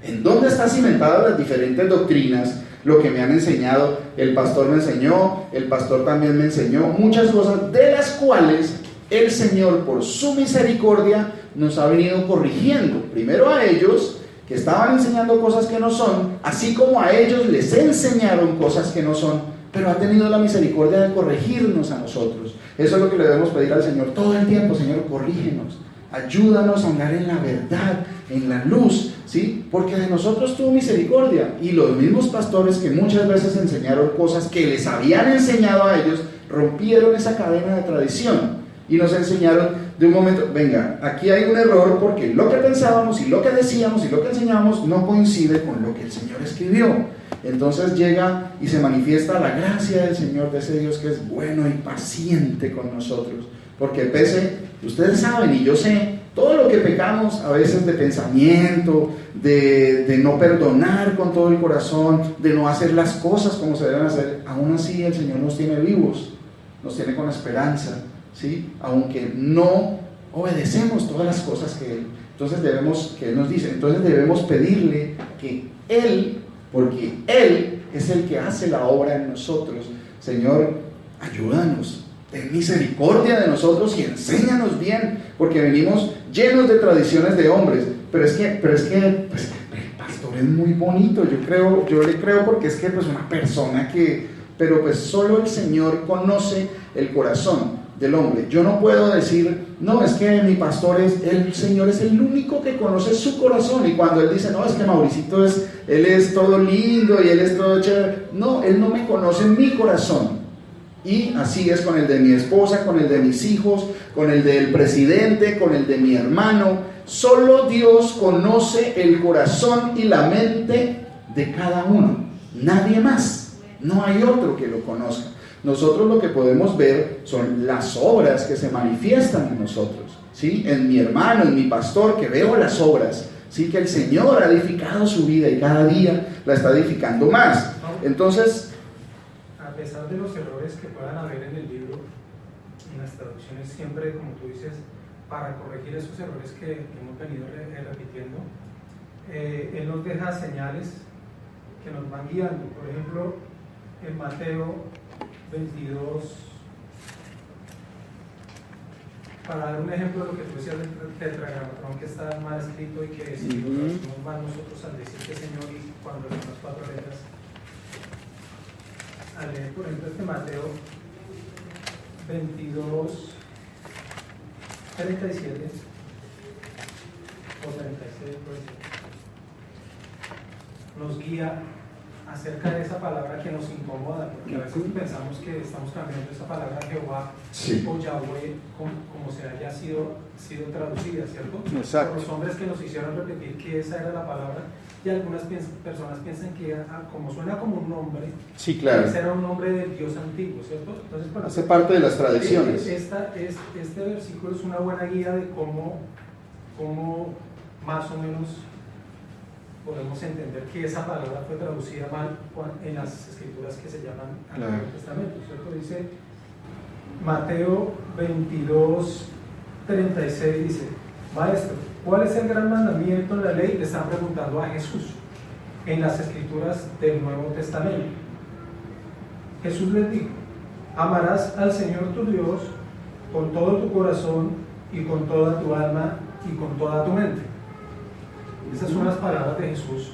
¿En dónde está cimentada las diferentes doctrinas? Lo que me han enseñado, el pastor me enseñó, el pastor también me enseñó, muchas cosas de las cuales el Señor, por su misericordia, nos ha venido corrigiendo. Primero a ellos, que estaban enseñando cosas que no son, así como a ellos les enseñaron cosas que no son, pero ha tenido la misericordia de corregirnos a nosotros. Eso es lo que le debemos pedir al Señor todo el tiempo. Señor, corrígenos, ayúdanos a andar en la verdad, en la luz, ¿sí? Porque de nosotros tuvo misericordia. Y los mismos pastores que muchas veces enseñaron cosas que les habían enseñado a ellos, rompieron esa cadena de tradición y nos enseñaron de un momento, venga, aquí hay un error porque lo que pensábamos y lo que decíamos y lo que enseñábamos no coincide con lo que el Señor escribió. Entonces llega y se manifiesta la gracia del Señor, de ese Dios que es bueno y paciente con nosotros, porque pese, ustedes saben y yo sé, todo lo que pecamos a veces de pensamiento, de no perdonar con todo el corazón, de no hacer las cosas como se deben hacer, aún así el Señor nos tiene vivos, nos tiene con esperanza, ¿sí? Aunque no obedecemos todas las cosas que Él nos dice, entonces debemos pedirle que Él, porque Él es el que hace la obra en nosotros. Señor, ayúdanos, ten misericordia de nosotros y enséñanos bien, porque venimos llenos de tradiciones de hombres, pero es que pues, el pastor es muy bonito, yo le creo porque es que pues una persona pero pues solo el Señor conoce el corazón del hombre. Yo no puedo decir, no, es que mi pastor el Señor es el único que conoce su corazón, y cuando Él dice, no, es que Mauricito Él es todo lindo y Él es todo chévere, no, Él no me conoce mi corazón. Y así es con el de mi esposa, con el de mis hijos, con el del presidente, con el de mi hermano. Solo Dios conoce el corazón y la mente de cada uno, nadie más, no hay otro que lo conozca. Nosotros lo que podemos ver son las obras que se manifiestan en nosotros, ¿sí? En mi hermano, en mi pastor, que veo las obras, ¿sí? Que el Señor ha edificado su vida y cada día la está edificando más. Entonces,
a pesar de los errores que puedan haber en el libro, en las traducciones siempre, como tú dices, para corregir esos errores que hemos venido repitiendo, Él nos deja señales que nos van guiando. Por ejemplo, en Mateo 22, para dar un ejemplo de lo que tú decías del tetragramatón que está mal escrito y que si lo traducimos mal nosotros al decir que Señor y cuando son las 4 letras, al leer por ejemplo este Mateo 22, 37 o 36 puede ser, nos guía acerca de esa palabra que nos incomoda, porque a veces pensamos que estamos cambiando esa palabra Jehová o Yahweh como se haya sido traducida, ¿cierto?
Exacto.
Por los hombres que nos hicieron repetir que esa era la palabra, y algunas personas piensan que como suena como un nombre,
Sí, claro.
ese era un nombre del Dios antiguo, ¿cierto? Entonces, bueno,
Hace parte de las tradiciones.
este versículo es una buena guía de cómo más o menos podemos entender que esa palabra fue traducida mal en las escrituras que se llaman Antiguo Testamento, ¿cierto? Dice Mateo 22, 36, dice: Maestro, ¿cuál es el gran mandamiento en la ley? Le están preguntando a Jesús en las escrituras del Nuevo Testamento. Jesús les dijo: amarás al Señor tu Dios con todo tu corazón y con toda tu alma y con toda tu mente. Esas son las palabras de Jesús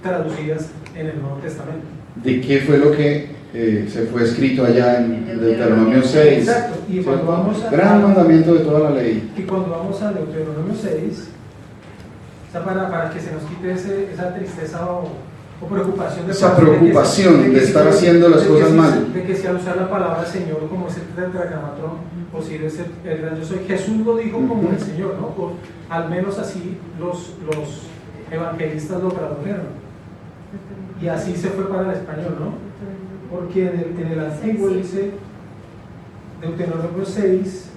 traducidas en el Nuevo Testamento.
¿De qué fue lo que se fue escrito allá en Deuteronomio 6?
Exacto. Y cuando vamos
Gran mandamiento de toda la ley.
Y cuando vamos a Deuteronomio 6, o sea, para que se nos quite esa tristeza o preocupación
Esa preocupación de estar haciendo las cosas mal.
De que si al usar la palabra Señor como ese tetragramatón, o si es el gran yo soy, Jesús lo dijo como el Señor, ¿no? O al menos así los evangelistas lo tradujeron. Y así se fue para el español, ¿no? Porque en el antiguo dice Deuteronomio 6,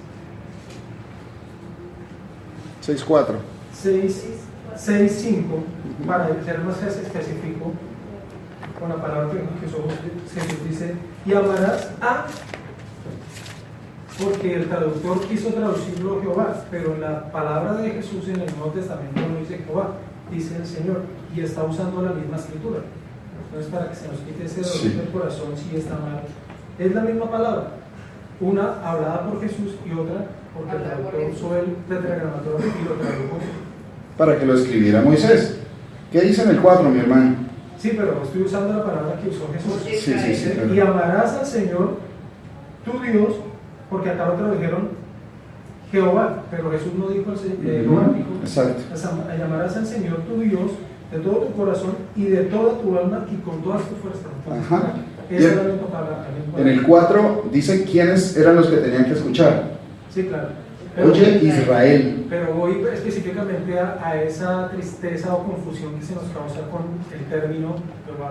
6.4.
6.5, para ser más específico, con la palabra que usó Jesús, dice: y amarás a, porque el traductor quiso traducirlo Jehová, pero la palabra de Jesús en el Nuevo Testamento no dice Jehová, dice el Señor, y está usando la misma escritura. Entonces, para que se nos quite ese dolor del corazón, si está mal, es la misma palabra, una hablada por Jesús y otra porque el traductor usó el tetragramatón y lo tradujo
Para que lo escribiera Moisés. ¿Qué dice en el 4, mi hermano?
Sí, pero estoy usando la palabra que usó Jesús.
Sí, claro.
Y amarás al Señor tu Dios, porque acá lo tradujeron Jehová, pero Jesús no dijo Jehová, dijo:
exacto.
Llamarás al Señor tu Dios de todo tu corazón y de toda tu alma y con todas tus fuerzas.
Ajá.
Esa es la misma palabra.
En el 4 dice quiénes eran los que tenían que escuchar.
Sí, claro.
Oye, Israel.
Pero voy específicamente a esa tristeza o confusión que se nos causa con el término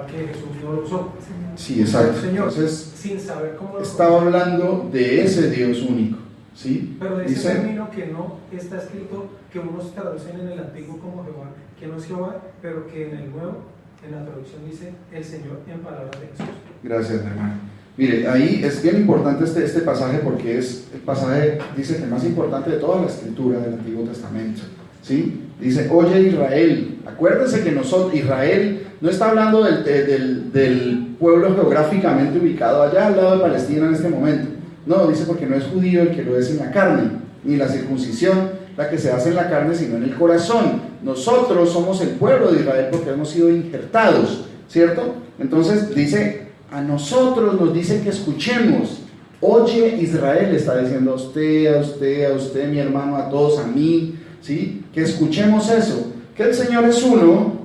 que Jesús no lo usó.
Sí, exacto.
Señor,
entonces,
sin saber cómo lo
estaba hablando de ese Dios único. ¿Sí?
Pero de ese
Dice,
término que no está escrito, que unos traducen en el antiguo como Jehová, que no es Jehová, pero que en el nuevo, en la traducción dice el Señor en palabras de Jesús.
Gracias, hermano. Mire, ahí es bien importante este pasaje porque es el pasaje, dice, el más importante de toda la escritura del Antiguo Testamento. ¿Sí? Dice: oye, Israel. Acuérdense que nosotros, Israel, no está hablando del pueblo geográficamente ubicado allá al lado de Palestina en este momento. No, dice, porque no es judío el que lo es en la carne, ni la circuncisión la que se hace en la carne, sino en el corazón. Nosotros somos el pueblo de Israel porque hemos sido injertados, ¿cierto? Entonces dice, a nosotros nos dice que escuchemos. Oye, Israel, está diciendo a usted, mi hermano, a todos, a mí, ¿sí? Que escuchemos eso, que el Señor es uno,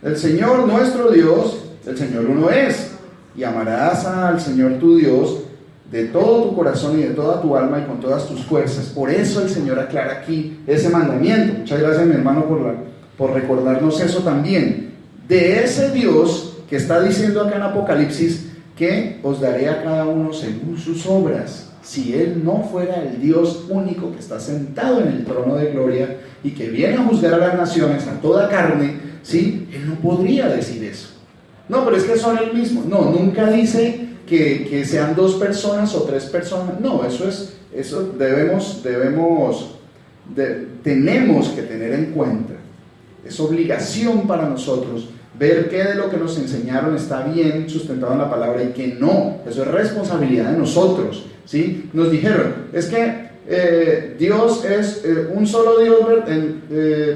el Señor nuestro Dios, el Señor uno es, y amarás al Señor tu Dios de todo tu corazón y de toda tu alma y con todas tus fuerzas. Por eso el Señor aclara aquí ese mandamiento. Muchas gracias, mi hermano, por recordarnos eso también. De ese Dios que está diciendo acá en Apocalipsis que os daré a cada uno según sus obras. Si Él no fuera el Dios único que está sentado en el trono de gloria y que viene a juzgar a las naciones, a toda carne, ¿sí? Él no podría decir eso. No, pero es que son el mismo. No, nunca dice que sean 2 personas o 3 personas. No, eso debemos tenemos que tener en cuenta. Es obligación para nosotros ver qué de lo que nos enseñaron está bien sustentado en la palabra y qué no. Eso es responsabilidad de nosotros, ¿sí? Nos dijeron, es que Dios es un solo Dios,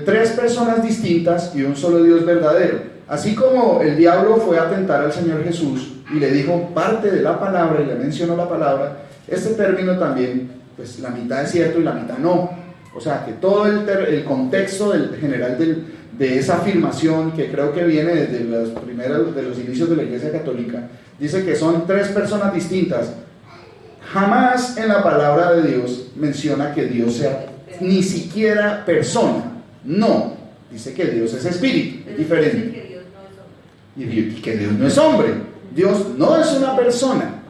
tres personas distintas y un solo Dios verdadero. Así como el diablo fue a tentar al Señor Jesús y le dijo parte de la palabra y le mencionó la palabra, este término también, pues la mitad es cierto y la mitad no. O sea que todo el contexto general de esa afirmación, que creo que viene desde de los inicios de la Iglesia Católica, dice que son tres personas distintas. Jamás en la palabra de Dios menciona que Dios sea ni siquiera persona. No, dice que Dios es espíritu, es diferente. Y que Dios no es hombre. Dios no es una persona.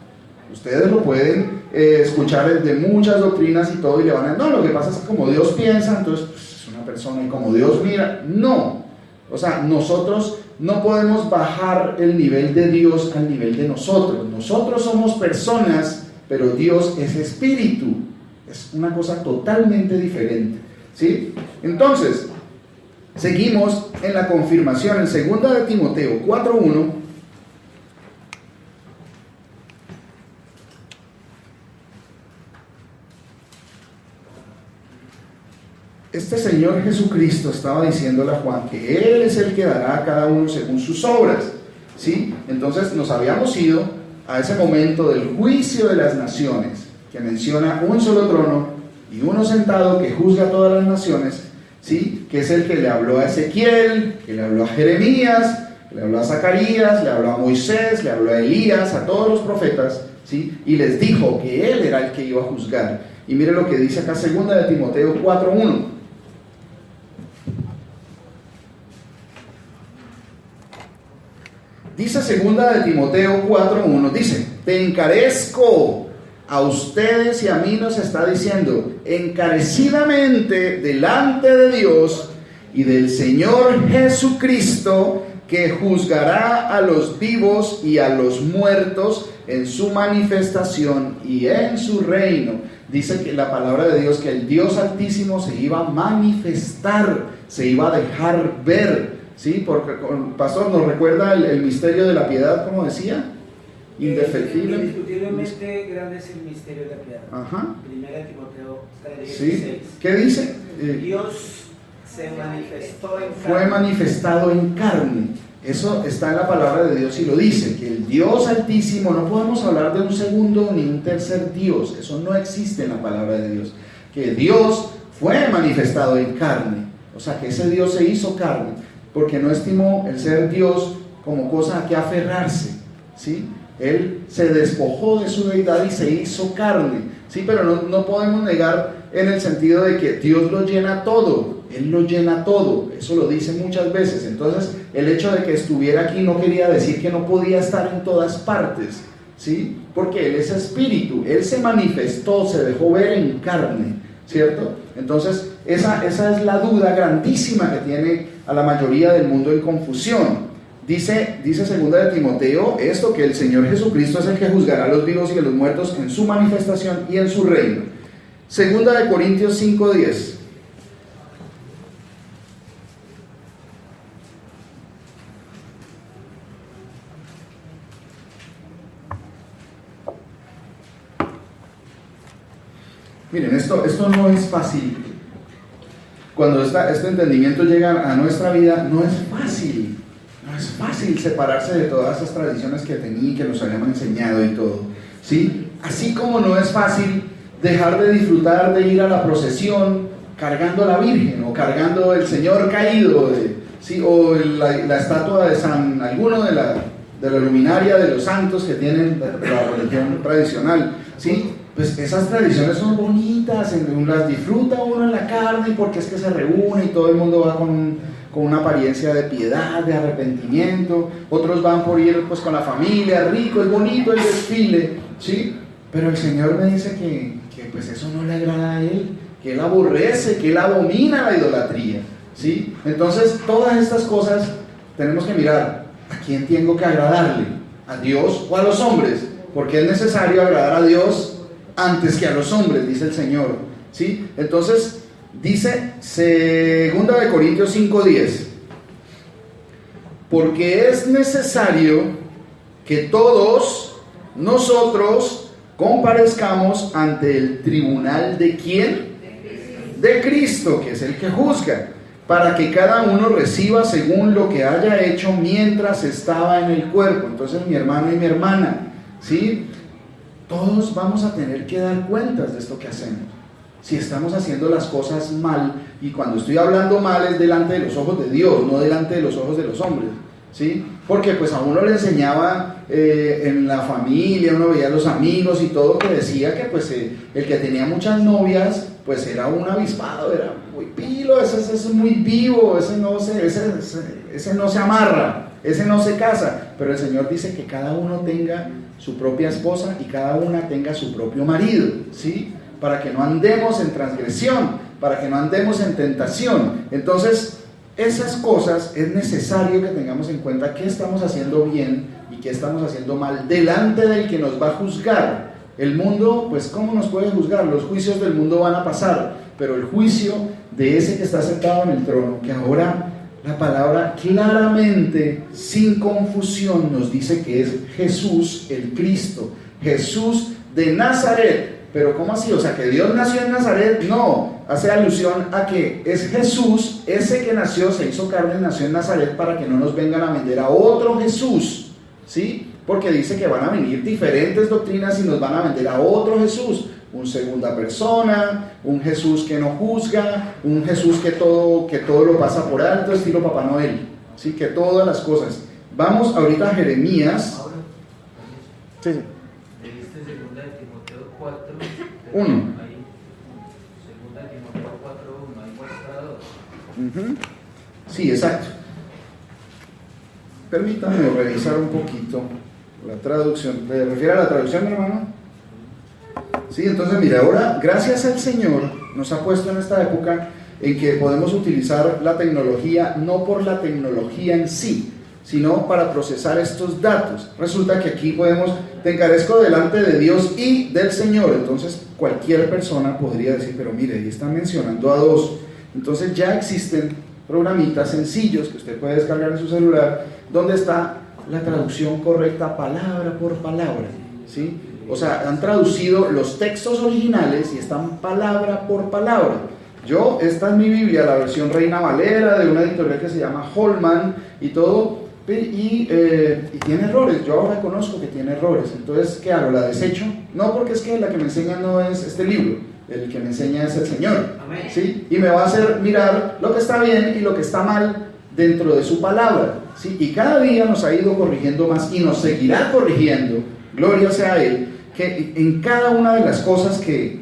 Ustedes lo pueden escuchar de muchas doctrinas y todo, y le van a decir, no, lo que pasa es que como Dios piensa, entonces pues, es una persona, y como Dios mira, no. O sea, nosotros no podemos bajar el nivel de Dios al nivel de nosotros. Nosotros somos personas, pero Dios es espíritu. Es una cosa totalmente diferente, ¿sí? Entonces, seguimos en la confirmación en 2 de Timoteo 4:1. Este Señor Jesucristo estaba diciéndole a Juan que Él es el que dará a cada uno según sus obras, ¿sí? Entonces nos habíamos ido a ese momento del juicio de las naciones, que menciona un solo trono y uno sentado que juzga a todas las naciones, ¿sí? Que es el que le habló a Ezequiel, que le habló a Jeremías, que le habló a Zacarías, le habló a Moisés, le habló a Elías, a todos los profetas, ¿sí? Y les dijo que Él era el que iba a juzgar. Y mire lo que dice acá 2 de Timoteo 4:1. Dice 2 de Timoteo 4:1, dice, te encarezco a ustedes y a mí, nos está diciendo, encarecidamente delante de Dios y del Señor Jesucristo, que juzgará a los vivos y a los muertos en su manifestación y en su reino. Dice que la palabra de Dios, que el Dios Altísimo se iba a manifestar, se iba a dejar ver. Sí, porque pastor, ¿nos recuerda el misterio de la piedad, como decía? Indefectible.
Indiscutiblemente grande es el misterio de la piedad.
Ajá.
1 Timoteo 3:16.
¿Sí? ¿Qué dice?
Dios se manifestó en carne.
Fue manifestado en carne. Eso está en la palabra de Dios y lo dice, que el Dios Altísimo, no podemos hablar de un segundo ni un tercer Dios, eso no existe en la palabra de Dios. Que Dios fue manifestado en carne, o sea que ese Dios se hizo carne, porque no estimó el ser Dios como cosa a que aferrarse, ¿sí? Él se despojó de su deidad y se hizo carne, ¿sí? Pero no podemos negar en el sentido de que Dios lo llena todo, Él lo llena todo, eso lo dice muchas veces. Entonces el hecho de que estuviera aquí no quería decir que no podía estar en todas partes, ¿sí? Porque Él es espíritu, Él se manifestó, se dejó ver en carne, ¿cierto? Entonces esa es la duda grandísima que tiene a la mayoría del mundo en confusión. Dice 2 de Timoteo esto, que el Señor Jesucristo es el que juzgará a los vivos y a los muertos en su manifestación y en su reino. 2 de Corintios 5:10. Miren, esto no es fácil. Cuando este entendimiento llega a nuestra vida, no es fácil separarse de todas esas tradiciones que tenía, que nos habían enseñado y todo, ¿sí? Así como no es fácil dejar de disfrutar de ir a la procesión cargando a la Virgen o cargando el Señor caído, ¿sí? O la estatua de San alguno de la luminaria de los santos que tienen la religión tradicional, ¿sí? Pues esas tradiciones son bonitas, las disfruta uno en la carne porque es que se reúne y todo el mundo va con una apariencia de piedad, de arrepentimiento. Otros van por ir pues con la familia, rico, es bonito el desfile, ¿sí? Pero el Señor me dice que pues eso no le agrada a Él, que Él aborrece, que Él abomina la idolatría, ¿sí? Entonces todas estas cosas tenemos que mirar, ¿a quién tengo que agradarle? ¿A Dios o a los hombres? Porque es necesario agradar a Dios antes que a los hombres, dice el Señor, ¿sí? Entonces, Dice 2 Corintios 5:10, porque es necesario que todos nosotros comparezcamos ante el tribunal ¿de quién? De Cristo, que es el que juzga, para que cada uno reciba según lo que haya hecho mientras estaba en el cuerpo. Entonces, mi hermano y mi hermana, ¿sí? Todos vamos a tener que dar cuentas de esto que hacemos. Si estamos haciendo las cosas mal, y cuando estoy hablando mal es delante de los ojos de Dios, no delante de los ojos de los hombres, ¿sí? Porque pues a uno le enseñaba en la familia, uno veía a los amigos y todo, que decía que pues el que tenía muchas novias pues era un avispado, era muy pilo, ese es muy vivo, ese no se amarra, ese no se casa. Pero el Señor dice que cada uno tenga su propia esposa y cada una tenga su propio marido, ¿sí? Para que no andemos en transgresión, para que no andemos en tentación. Entonces, esas cosas es necesario que tengamos en cuenta qué estamos haciendo bien y qué estamos haciendo mal delante del que nos va a juzgar. El mundo, pues, ¿cómo nos puede juzgar? Los juicios del mundo van a pasar, pero el juicio de ese que está sentado en el trono, que ahora la palabra claramente, sin confusión, nos dice que es Jesús el Cristo, Jesús de Nazaret. Pero ¿cómo así? O sea, ¿que Dios nació en Nazaret? No, hace alusión a que es Jesús, ese que nació, se hizo carne y nació en Nazaret, para que no nos vengan a vender a otro Jesús, ¿sí? Porque dice que van a venir diferentes doctrinas y nos van a vender a otro Jesús, un segunda persona, un Jesús que no juzga, un Jesús que todo lo pasa por alto, estilo Papá Noel, ¿sí? Que todas las cosas. Vamos ahorita a Jeremías.
Ahora,
Sí, sí.
leíste 2 de Timoteo 4,
1.
Ahí, 2 de Timoteo 4:1, ahí muestra 2.
Sí, exacto. Permítanme revisar un poquito la traducción. ¿Te refieres a la traducción, mi hermano? Sí, entonces mira, ahora gracias al Señor nos ha puesto en esta época en que podemos utilizar la tecnología no por la tecnología en sí, sino para procesar estos datos. Resulta que aquí te encarezco delante de Dios y del Señor. Entonces cualquier persona podría decir, pero mire, ahí están mencionando a dos. Entonces ya existen programitas sencillos que usted puede descargar en su celular, donde está la traducción correcta palabra por palabra, ¿sí? O sea, han traducido los textos originales y están palabra por palabra. Esta es mi Biblia, la versión Reina Valera, de una editorial que se llama Holman y todo, y tiene errores. Yo ahora conozco que tiene errores. Entonces, ¿qué hago? ¿La desecho? No, porque es que la que me enseña no es este libro, el que me enseña es el Señor, ¿sí? Y me va a hacer mirar lo que está bien y lo que está mal dentro de su palabra, ¿sí? Y cada día nos ha ido corrigiendo más y nos seguirá corrigiendo, gloria sea a Él, que en cada una de las cosas que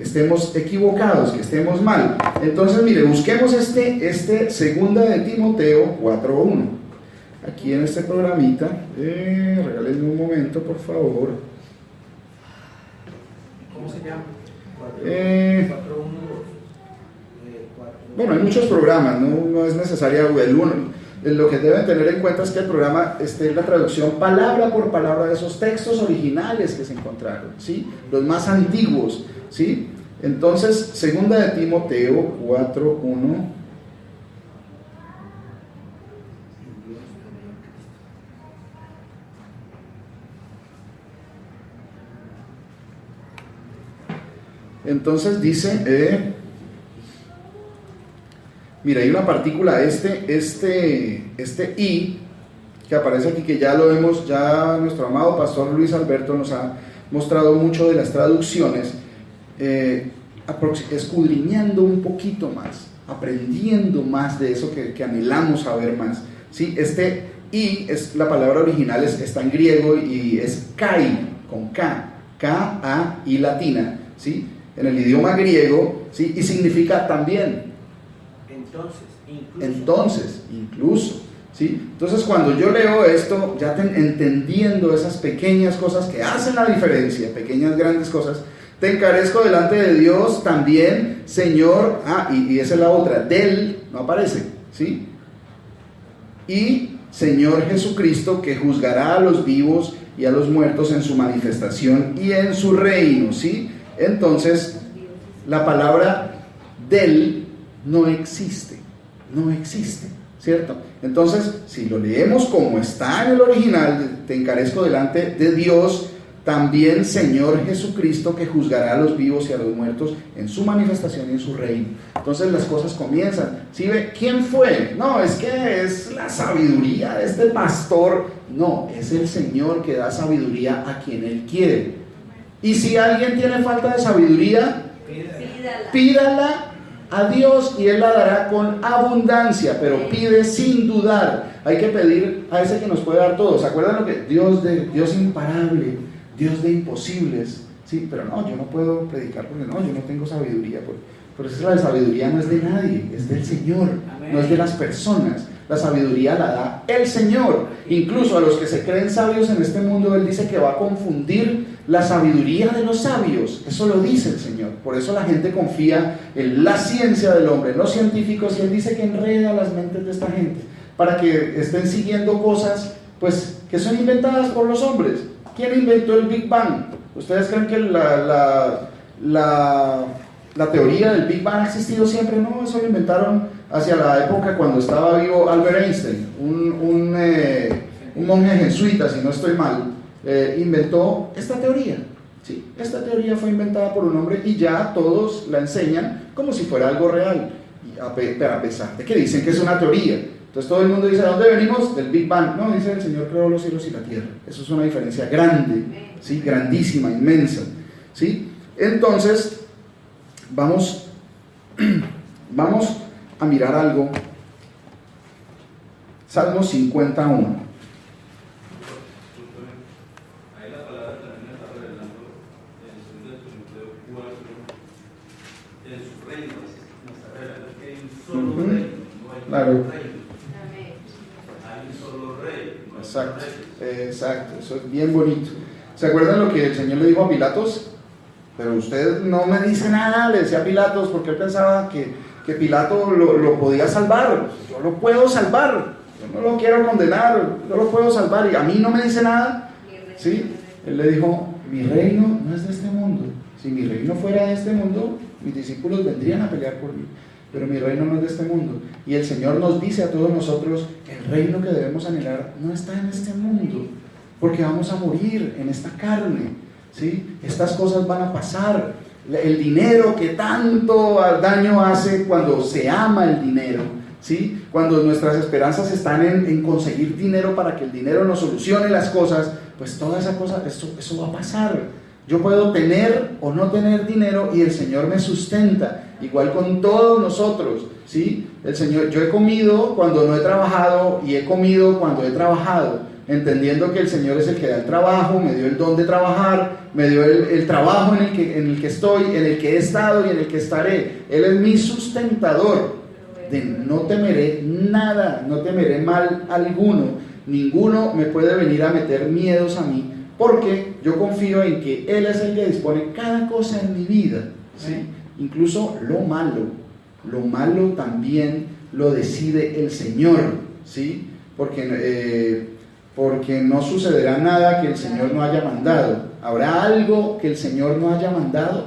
estemos equivocados, que estemos mal. Entonces, mire, busquemos este 2 de Timoteo 4:1. Aquí en este programita, regálenme un momento, por favor.
¿Cómo se llama? 4:1.
Bueno, hay muchos programas, no es necesario el uno. Lo que deben tener en cuenta es que el programa esté en la traducción palabra por palabra de esos textos originales que se encontraron, ¿sí? Los más antiguos, ¿sí? Entonces, 2 de Timoteo 4:1. Entonces dice, mira, hay una partícula, este I, que aparece aquí, que ya lo vemos, ya nuestro amado pastor Luis Alberto nos ha mostrado mucho de las traducciones, escudriñando un poquito más, aprendiendo más de eso que anhelamos saber más, ¿sí? Este I, la palabra original está en griego y es kai, con K, K-A-I latina, ¿sí? En el idioma griego, ¿sí? Y significa también. Entonces, incluso, ¿sí? Entonces, cuando yo leo esto, ya entendiendo esas pequeñas cosas que hacen la diferencia, pequeñas grandes cosas, te encarezco delante de Dios también, Señor, y esa es la otra, del, no aparece, ¿sí? Y Señor Jesucristo, que juzgará a los vivos y a los muertos en su manifestación y en su reino, ¿sí? Entonces, la palabra del no existe, no existe, ¿cierto? Entonces, si lo leemos como está en el original, te encarezco delante de Dios, también Señor Jesucristo, que juzgará a los vivos y a los muertos en su manifestación y en su reino. Entonces las cosas comienzan. ¿Sí ve? ¿Quién fue? No, es que es la sabiduría de este pastor. No, es el Señor que da sabiduría a quien Él quiere. Y si alguien tiene falta de sabiduría, pídala a Dios y Él la dará con abundancia, pero pide sin dudar. Hay que pedir a ese que nos puede dar todo. ¿Se acuerdan lo que? Dios imparable, Dios de imposibles. Sí, pero no, yo no puedo predicar porque no, yo no tengo sabiduría. Pero esa sabiduría no es de nadie, es del Señor. Amén. No es de las personas. La sabiduría la da el Señor. Incluso a los que se creen sabios en este mundo, Él dice que va a confundir la sabiduría de los sabios. Eso lo dice el Señor. Por eso la gente confía en la ciencia del hombre, en los científicos, y Él dice que enreda las mentes de esta gente para que estén siguiendo cosas pues que son inventadas por los hombres. ¿Quién inventó el Big Bang? ¿Ustedes creen que la teoría del Big Bang ha existido siempre? No, eso lo inventaron hacia la época cuando estaba vivo Albert Einstein, un monje jesuita, si no estoy mal, inventó esta teoría. ¿Sí? Esta teoría fue inventada por un hombre y ya todos la enseñan como si fuera algo real, a pesar de que dicen que es una teoría. Entonces todo el mundo dice, ¿de dónde venimos? Del Big Bang. No, dice el Señor creó los cielos y la tierra. Eso es una diferencia grande, ¿sí? Grandísima, inmensa, ¿sí? Entonces vamos a mirar algo. Salmo 51.
Ahí la palabra también está revelando en 2 Timoteo 4, en su reino, nos está revelando que hay un solo reino, no hay
Claro.
un reino. Hay un solo rey. No hay
Exacto,
reyes.
exacto, eso es bien bonito. ¿Se acuerdan lo que el Señor le dijo a Pilatos? Pero usted no me dice nada, le decía a Pilatos, porque él pensaba que Pilato lo podía salvar. Yo lo puedo salvar, yo no lo quiero condenar, yo lo puedo salvar, y a mí no me dice nada. ¿Sí? Él le dijo, mi reino no es de este mundo. Si mi reino fuera de este mundo, mis discípulos vendrían a pelear por mí, pero mi reino no es de este mundo. Y el Señor nos dice a todos nosotros, el reino que debemos anhelar no está en este mundo, porque vamos a morir en esta carne, ¿sí? Estas cosas van a pasar. El dinero que tanto daño hace cuando se ama el dinero, ¿sí? Cuando nuestras esperanzas están en conseguir dinero para que el dinero nos solucione las cosas, pues toda esa cosa, eso va a pasar. Yo puedo tener o no tener dinero y el Señor me sustenta, igual con todos nosotros, ¿sí? El Señor, yo he comido cuando no he trabajado y he comido cuando he trabajado, entendiendo que el Señor es el que da el trabajo, me dio el don de trabajar, me dio el trabajo en el que estoy, en el que he estado y en el que estaré. Él es mi sustentador. No temeré nada, no temeré mal alguno, ninguno me puede venir a meter miedos a mí, porque yo confío en que Él es el que dispone cada cosa en mi vida, ¿sí? Incluso lo malo también lo decide el Señor, ¿sí? Porque no sucederá nada que el Señor no haya mandado. ¿Habrá algo que el Señor no haya mandado?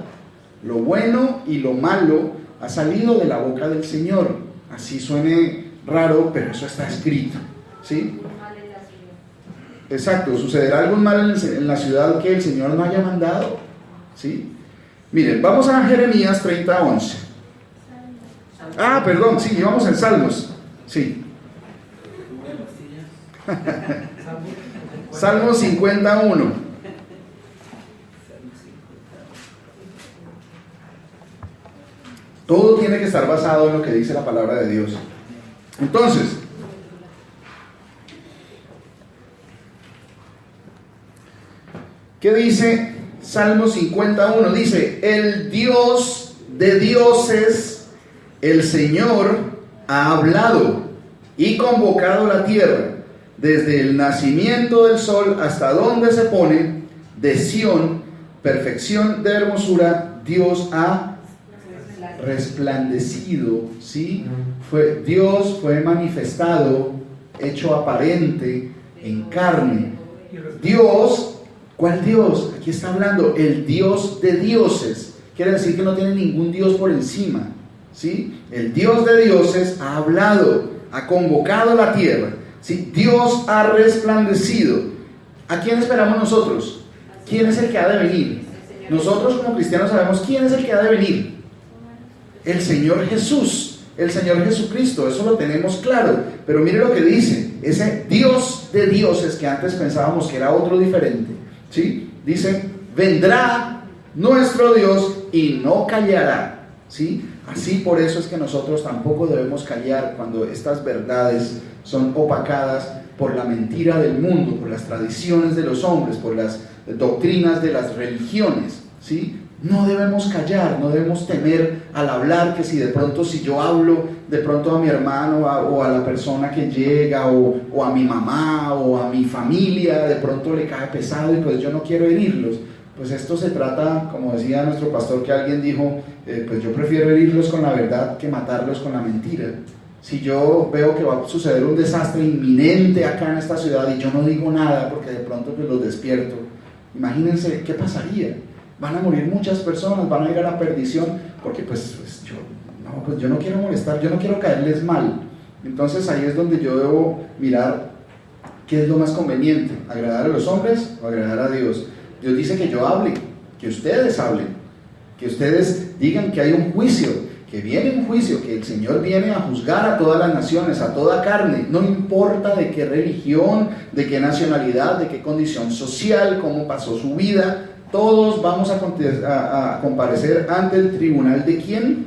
Lo bueno y lo malo ha salido de la boca del Señor. Así suene raro, pero eso está escrito, ¿sí? Exacto, ¿sucederá algo malo en la ciudad que el Señor no haya mandado? ¿Sí? Miren, vamos a Jeremías 30:11. Ah, perdón, sí, vamos en Salmos. Sí. Salmo 51. Todo tiene que estar basado en lo que dice la palabra de Dios. Entonces, ¿qué dice Salmo 51? Dice, el Dios de dioses, el Señor, ha hablado y convocado la tierra, desde el nacimiento del sol hasta donde se pone, de Sión, perfección de hermosura, Dios ha resplandecido, ¿sí? Dios fue manifestado, hecho aparente en carne. Dios, ¿cuál Dios? Aquí está hablando, el Dios de dioses. Quiere decir que no tiene ningún Dios por encima, ¿sí? El Dios de dioses ha hablado, ha convocado la tierra, ¿sí? Dios ha resplandecido. ¿A quién esperamos nosotros? ¿Quién es el que ha de venir? Nosotros como cristianos sabemos quién es el que ha de venir. El Señor Jesús, el Señor Jesucristo, eso lo tenemos claro. Pero mire lo que dice, ese Dios de dioses que antes pensábamos que era otro diferente, ¿sí? Dice, vendrá nuestro Dios y no callará, ¿sí? Así por eso es que nosotros tampoco debemos callar cuando estas verdades son opacadas por la mentira del mundo, por las tradiciones de los hombres, por las doctrinas de las religiones, ¿sí? No debemos callar, no debemos temer al hablar, que si de pronto, si yo hablo de pronto a mi hermano o a la persona que llega o a mi mamá o a mi familia, de pronto le cae pesado y pues yo no quiero herirlos. Pues esto se trata, como decía nuestro pastor, que alguien dijo, pues yo prefiero herirlos con la verdad que matarlos con la mentira. Si yo veo que va a suceder un desastre inminente acá en esta ciudad y yo no digo nada porque de pronto pues los despierto, imagínense qué pasaría. Van a morir muchas personas, van a ir a la perdición, porque pues yo no quiero molestar, yo no quiero caerles mal. Entonces ahí es donde yo debo mirar qué es lo más conveniente, agradar a los hombres o agradar a Dios. Dios dice que yo hable, que ustedes hablen, que ustedes digan que hay un juicio, que viene un juicio, que el Señor viene a juzgar a todas las naciones, a toda carne, no importa de qué religión, de qué nacionalidad, de qué condición social, cómo pasó su vida. Todos vamos a comparecer ante el tribunal ¿de quién?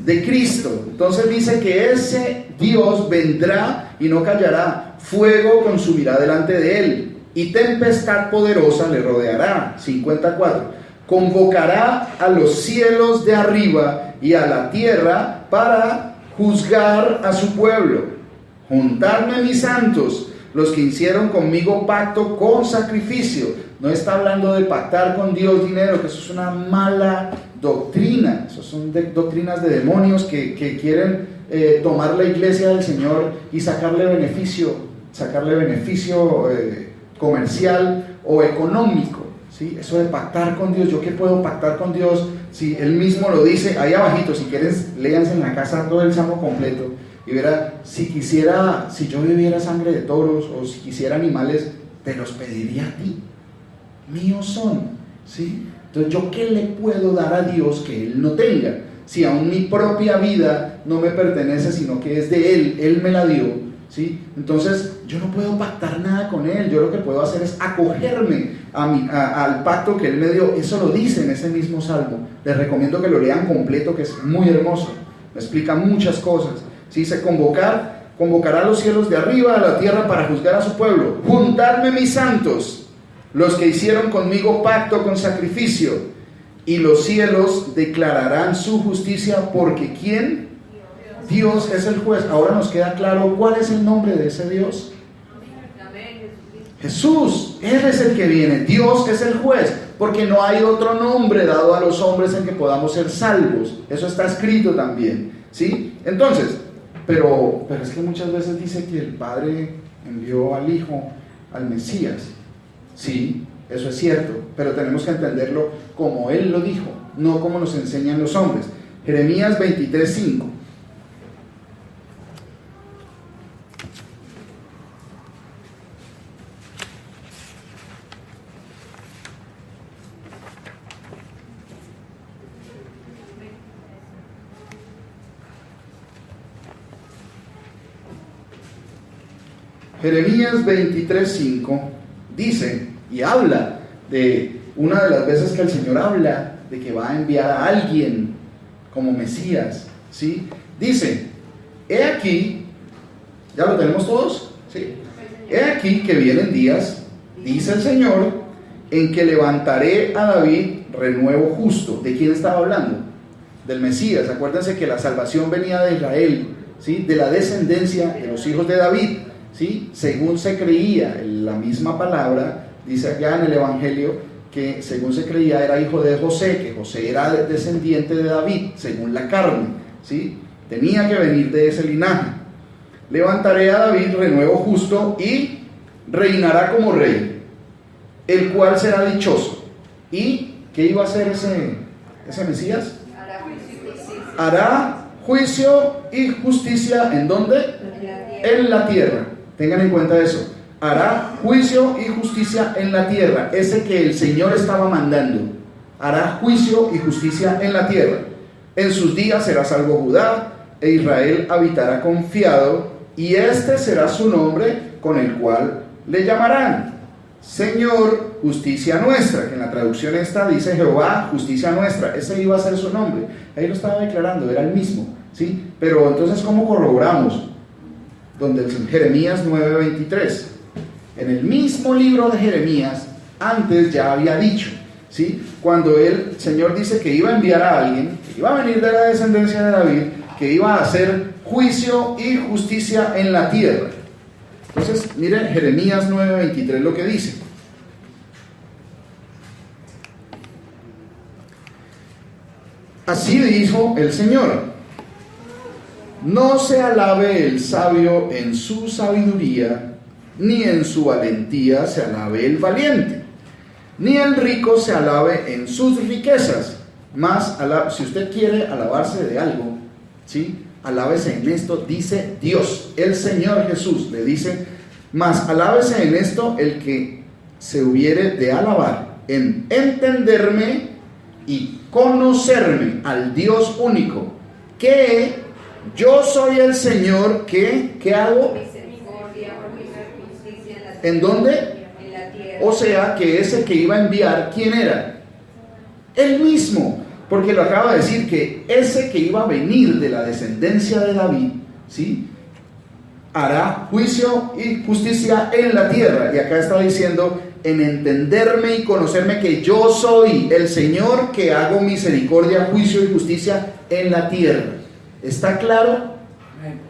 De Cristo. Entonces dice que ese Dios vendrá y no callará, fuego consumirá delante de él y tempestad poderosa le rodeará. 54. Convocará a los cielos de arriba y a la tierra para juzgar a su pueblo. Juntadme mis santos, los que hicieron conmigo pacto con sacrificio. No está hablando de pactar con Dios dinero, que eso es una mala doctrina. Eso son doctrinas de demonios que quieren tomar la iglesia del Señor y sacarle beneficio comercial o económico, ¿sí? Eso de pactar con Dios, ¿yo qué puedo pactar con Dios? Si Él mismo lo dice ahí abajito, si quieren léanse en la casa todo el Salmo completo y verá, si yo bebiera sangre de toros o si quisiera animales, te los pediría a ti. Míos son, ¿sí? Entonces, ¿yo qué le puedo dar a Dios que Él no tenga? Si aún mi propia vida no me pertenece, sino que es de Él, Él me la dio, ¿sí? Entonces, yo no puedo pactar nada con Él. Yo lo que puedo hacer es acogerme al pacto que Él me dio. Eso lo dice en ese mismo salmo. Les recomiendo que lo lean completo, que es muy hermoso. Me explica muchas cosas. ¿Sí? Dice, convocará a los cielos de arriba, a la tierra para juzgar a su pueblo. Juntadme mis santos, los que hicieron conmigo pacto con sacrificio, y los cielos declararán su justicia, porque ¿quién? Dios es el juez. Ahora nos queda claro cuál es el nombre de ese Dios. Jesús, Él es el que viene. Dios es el juez, porque no hay otro nombre dado a los hombres en que podamos ser salvos. Eso está escrito también, ¿sí? Entonces, pero es que muchas veces dice que el Padre envió al Hijo, al Mesías. Sí, eso es cierto, pero tenemos que entenderlo como Él lo dijo, no como nos enseñan los hombres. Jeremías 23:5. Jeremías 23:5 dice y habla de una de las veces que el Señor habla de que va a enviar a alguien como Mesías, ¿sí? Dice, he aquí, ¿ya lo tenemos todos? ¿Sí? He aquí que vienen días, dice el Señor, en que levantaré a David renuevo justo. ¿De quién estaba hablando? Del Mesías. Acuérdense que la salvación venía de Israel, ¿sí? De la descendencia de los hijos de David, ¿sí? Según se creía, la misma palabra dice acá en el Evangelio que según se creía era hijo de José, que José era descendiente de David, según la carne, ¿sí? Tenía que venir de ese linaje. Levantaré a David renuevo justo y reinará como rey, el cual será dichoso. ¿Y qué iba a hacer ese Mesías? Hará juicio y justicia, ¿en dónde? En la tierra. Tengan en cuenta eso. Hará juicio y justicia en la tierra. Ese que el Señor estaba mandando. Hará juicio y justicia en la tierra. En sus días será salvo Judá, e Israel habitará confiado, y este será su nombre con el cual le llamarán Señor, justicia nuestra, que en la traducción esta dice Jehová, justicia nuestra. Ese iba a ser su nombre. Ahí lo estaba declarando, era el mismo, ¿sí? Pero entonces, ¿cómo corroboramos? Donde Jeremías 9:23. En el mismo libro de Jeremías, antes ya había dicho, ¿sí? Cuando el Señor dice que iba a enviar a alguien, que iba a venir de la descendencia de David, que iba a hacer juicio y justicia en la tierra. Entonces, miren Jeremías 9:23 lo que dice. Así dijo el Señor: no se alabe el sabio en su sabiduría, ni en su valentía se alabe el valiente, ni el rico se alabe en sus riquezas. Más, si usted quiere alabarse de algo, ¿sí?, alábese en esto, dice Dios, el Señor Jesús le dice: mas alábese en esto el que se hubiere de alabar, en entenderme y conocerme al Dios único, que yo soy el Señor, que ¿qué hago?
Misericordia, justicia en la tierra.
¿En dónde?
En la tierra.
O sea, que ese que iba a enviar, ¿quién era? Él mismo. Porque lo acaba de decir, que ese que iba a venir de la descendencia de David, ¿sí?, hará juicio y justicia en la tierra. Y acá está diciendo: en entenderme y conocerme, que yo soy el Señor, que hago misericordia, juicio y justicia en la tierra. ¿Está claro?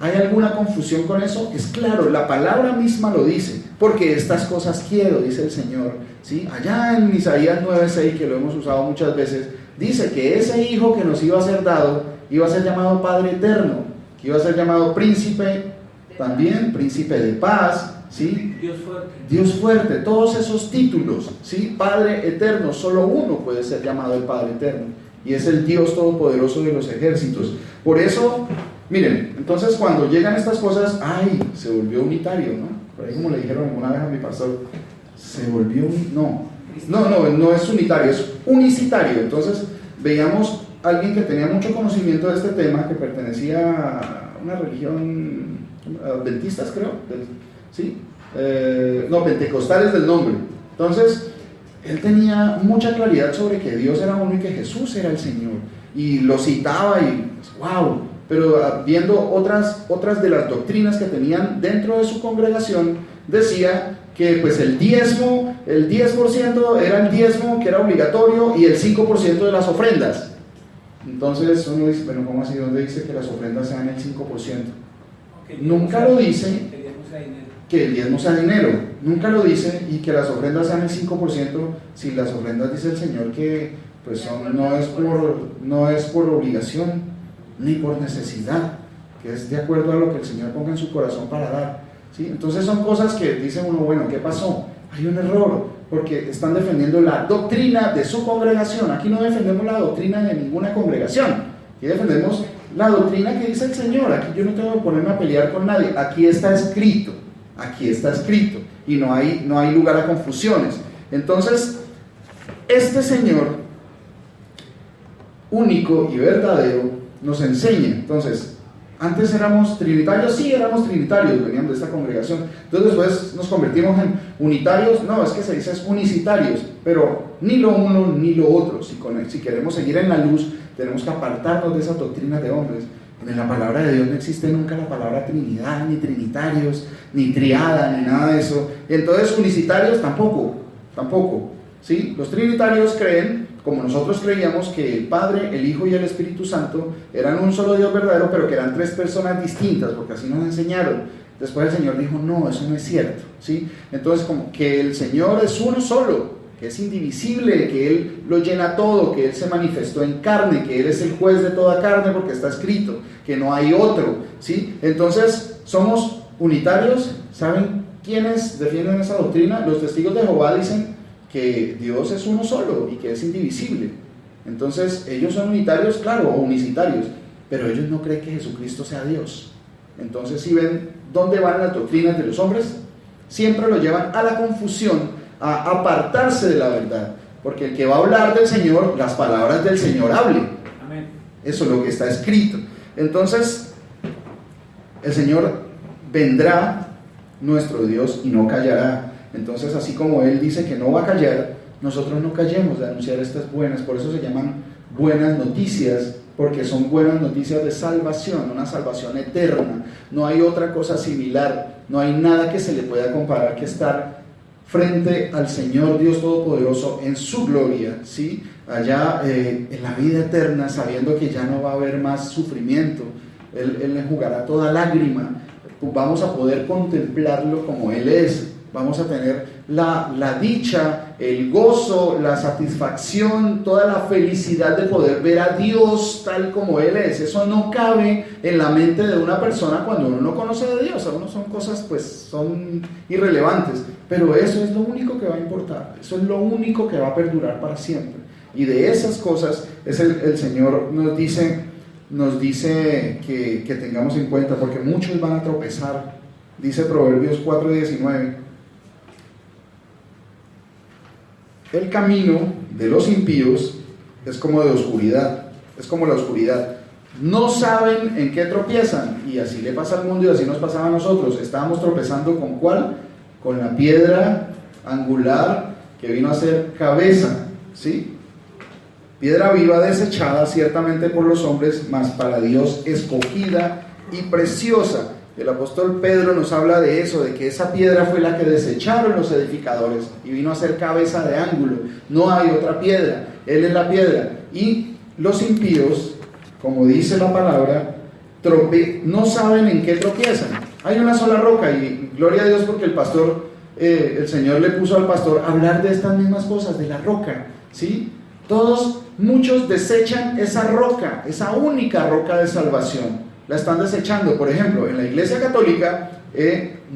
¿Hay alguna confusión con eso? Es claro, la palabra misma lo dice. Porque estas cosas quiero, dice el Señor, ¿sí? Allá en Isaías 9:6, que lo hemos usado muchas veces, dice que ese hijo que nos iba a ser dado iba a ser llamado Padre Eterno, que iba a ser llamado Príncipe, también Príncipe de Paz, ¿sí? Dios fuerte, todos esos títulos, ¿sí? Padre Eterno, solo uno puede ser llamado el Padre Eterno, y es el Dios Todopoderoso de los ejércitos. Por eso, miren, entonces cuando llegan estas cosas, ¡ay!, se volvió unitario, ¿no? Por ahí, como le dijeron alguna vez a mi pastor, se volvió no es unitario, es unicitario. Entonces veíamos a alguien que tenía mucho conocimiento de este tema, que pertenecía a una religión adventistas, creo, ¿sí? Pentecostales del nombre. Entonces él tenía mucha claridad sobre que Dios era uno y que Jesús era el Señor, y lo citaba y wow. Pero viendo otras de las doctrinas que tenían dentro de su congregación, decía que pues el 10% era el diezmo que era obligatorio, y el 5% de las ofrendas. Entonces uno dice, bueno, ¿cómo así? ¿Dónde dice que las ofrendas sean el 5%? Nunca lo dice que el diezmo sea dinero, nunca lo dice, y que las ofrendas sean el 5%, si las ofrendas, dice el Señor, que pues no es por obligación ni por necesidad, que es de acuerdo a lo que el Señor ponga en su corazón para dar, ¿sí? Entonces son cosas que dice uno, bueno, ¿qué pasó? Hay un error, porque están defendiendo la doctrina de su congregación. Aquí no defendemos la doctrina de ninguna congregación, aquí defendemos la doctrina que dice el Señor. Aquí yo no tengo que ponerme a pelear con nadie, aquí está escrito, y no hay lugar a confusiones. Entonces, este Señor único y verdadero nos enseña. Entonces, antes éramos trinitarios, sí, éramos trinitarios, veníamos de esta congregación. Entonces después nos convertimos en unitarios. No, es que se dice unicitarios, pero ni lo uno ni lo otro. Si queremos seguir en la luz, tenemos que apartarnos de esas doctrinas de hombres. En la palabra de Dios no existe nunca la palabra Trinidad, ni trinitarios, ni triada, ni nada de eso. Entonces unicitarios tampoco, ¿sí? Los trinitarios creen, como nosotros creíamos, que el Padre, el Hijo y el Espíritu Santo eran un solo Dios verdadero, pero que eran tres personas distintas, porque así nos enseñaron. Después el Señor dijo, no, eso no es cierto, ¿sí? Entonces, como que el Señor es uno solo, que es indivisible, que Él lo llena todo, que Él se manifestó en carne, que Él es el juez de toda carne, porque está escrito, que no hay otro, ¿sí? Entonces, somos unitarios. ¿Saben quiénes defienden esa doctrina? Los testigos de Jehová dicen que Dios es uno solo y que es indivisible. Entonces ellos son unitarios, claro, o unicitarios, pero ellos no creen que Jesucristo sea Dios. Entonces, si ven dónde van las doctrinas de los hombres, siempre lo llevan a la confusión, a apartarse de la verdad, porque el que va a hablar del Señor, las palabras del Señor hable.
Amén.
Eso es lo que está escrito. Entonces, el Señor vendrá, nuestro Dios, y no callará. Entonces, así como Él dice que no va a callar, nosotros no callemos de anunciar estas buenas. Por eso se llaman buenas noticias, porque son buenas noticias de salvación, una salvación eterna. No hay otra cosa similar, no hay nada que se le pueda comparar que estar frente al Señor Dios Todopoderoso en su gloria, ¿sí? Allá en la vida eterna, sabiendo que ya no va a haber más sufrimiento. Él enjugará toda lágrima. Vamos a poder contemplarlo como Él es. Vamos a tener la dicha, el gozo, la satisfacción, toda la felicidad de poder ver a Dios tal como Él es. Eso no cabe en la mente de una persona cuando uno no conoce de Dios. A uno son cosas, pues, son irrelevantes. Pero eso es lo único que va a importar. Eso es lo único que va a perdurar para siempre. Y de esas cosas es el Señor nos dice que tengamos en cuenta, porque muchos van a tropezar. Dice Proverbios 4:19. El camino de los impíos es como de oscuridad, es como la oscuridad. No saben en qué tropiezan, y así le pasa al mundo y así nos pasaba a nosotros. Estábamos tropezando ¿con cuál? Con la piedra angular que vino a ser cabeza, ¿sí? Piedra viva desechada ciertamente por los hombres, mas para Dios escogida y preciosa. El apóstol Pedro nos habla de eso, de que esa piedra fue la que desecharon los edificadores y vino a ser cabeza de ángulo. No hay otra piedra, Él es la piedra. Y los impíos, como dice la palabra, no saben en qué tropiezan. Hay una sola roca, y gloria a Dios porque el Señor le puso al pastor a hablar de estas mismas cosas, de la roca, ¿sí? Muchos desechan esa roca, esa única roca de salvación. La están desechando. Por ejemplo, en la Iglesia Católica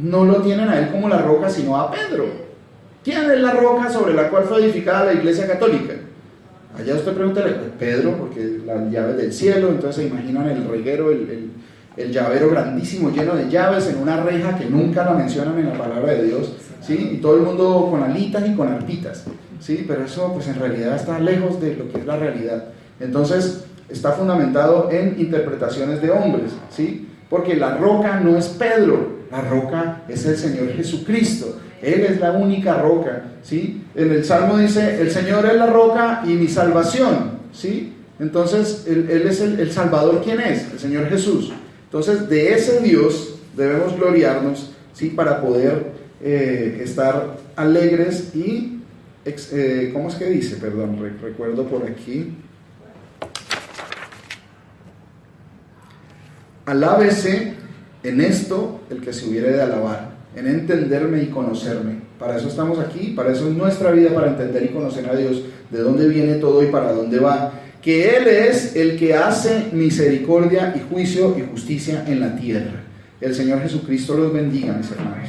no lo tienen a Él como la roca, sino a Pedro. ¿Quién es la roca sobre la cual fue edificada la Iglesia Católica? Allá usted pregúntale, Pedro, porque las llaves del cielo. Entonces se imaginan el reguero, el llavero grandísimo, lleno de llaves, en una reja que nunca la mencionan en la palabra de Dios, ¿sí? Y todo el mundo con alitas y con arpitas, ¿sí? Pero eso, pues, en realidad está lejos de lo que es la realidad. Entonces está fundamentado en interpretaciones de hombres, ¿sí? Porque la roca no es Pedro, la roca es el Señor Jesucristo. Él es la única roca, ¿sí? En el Salmo dice, el Señor es la roca y mi salvación, ¿sí? Entonces, Él es el Salvador. ¿Quién es? El Señor Jesús. Entonces, de ese Dios debemos gloriarnos, ¿sí? Para poder estar alegres y, ¿cómo es que dice? Perdón, recuerdo por aquí. Alábese en esto el que se hubiere de alabar, en entenderme y conocerme. Para eso estamos aquí, para eso es nuestra vida, para entender y conocer a Dios, de dónde viene todo y para dónde va. Que Él es el que hace misericordia y juicio y justicia en la tierra. El Señor Jesucristo los bendiga, mis hermanos.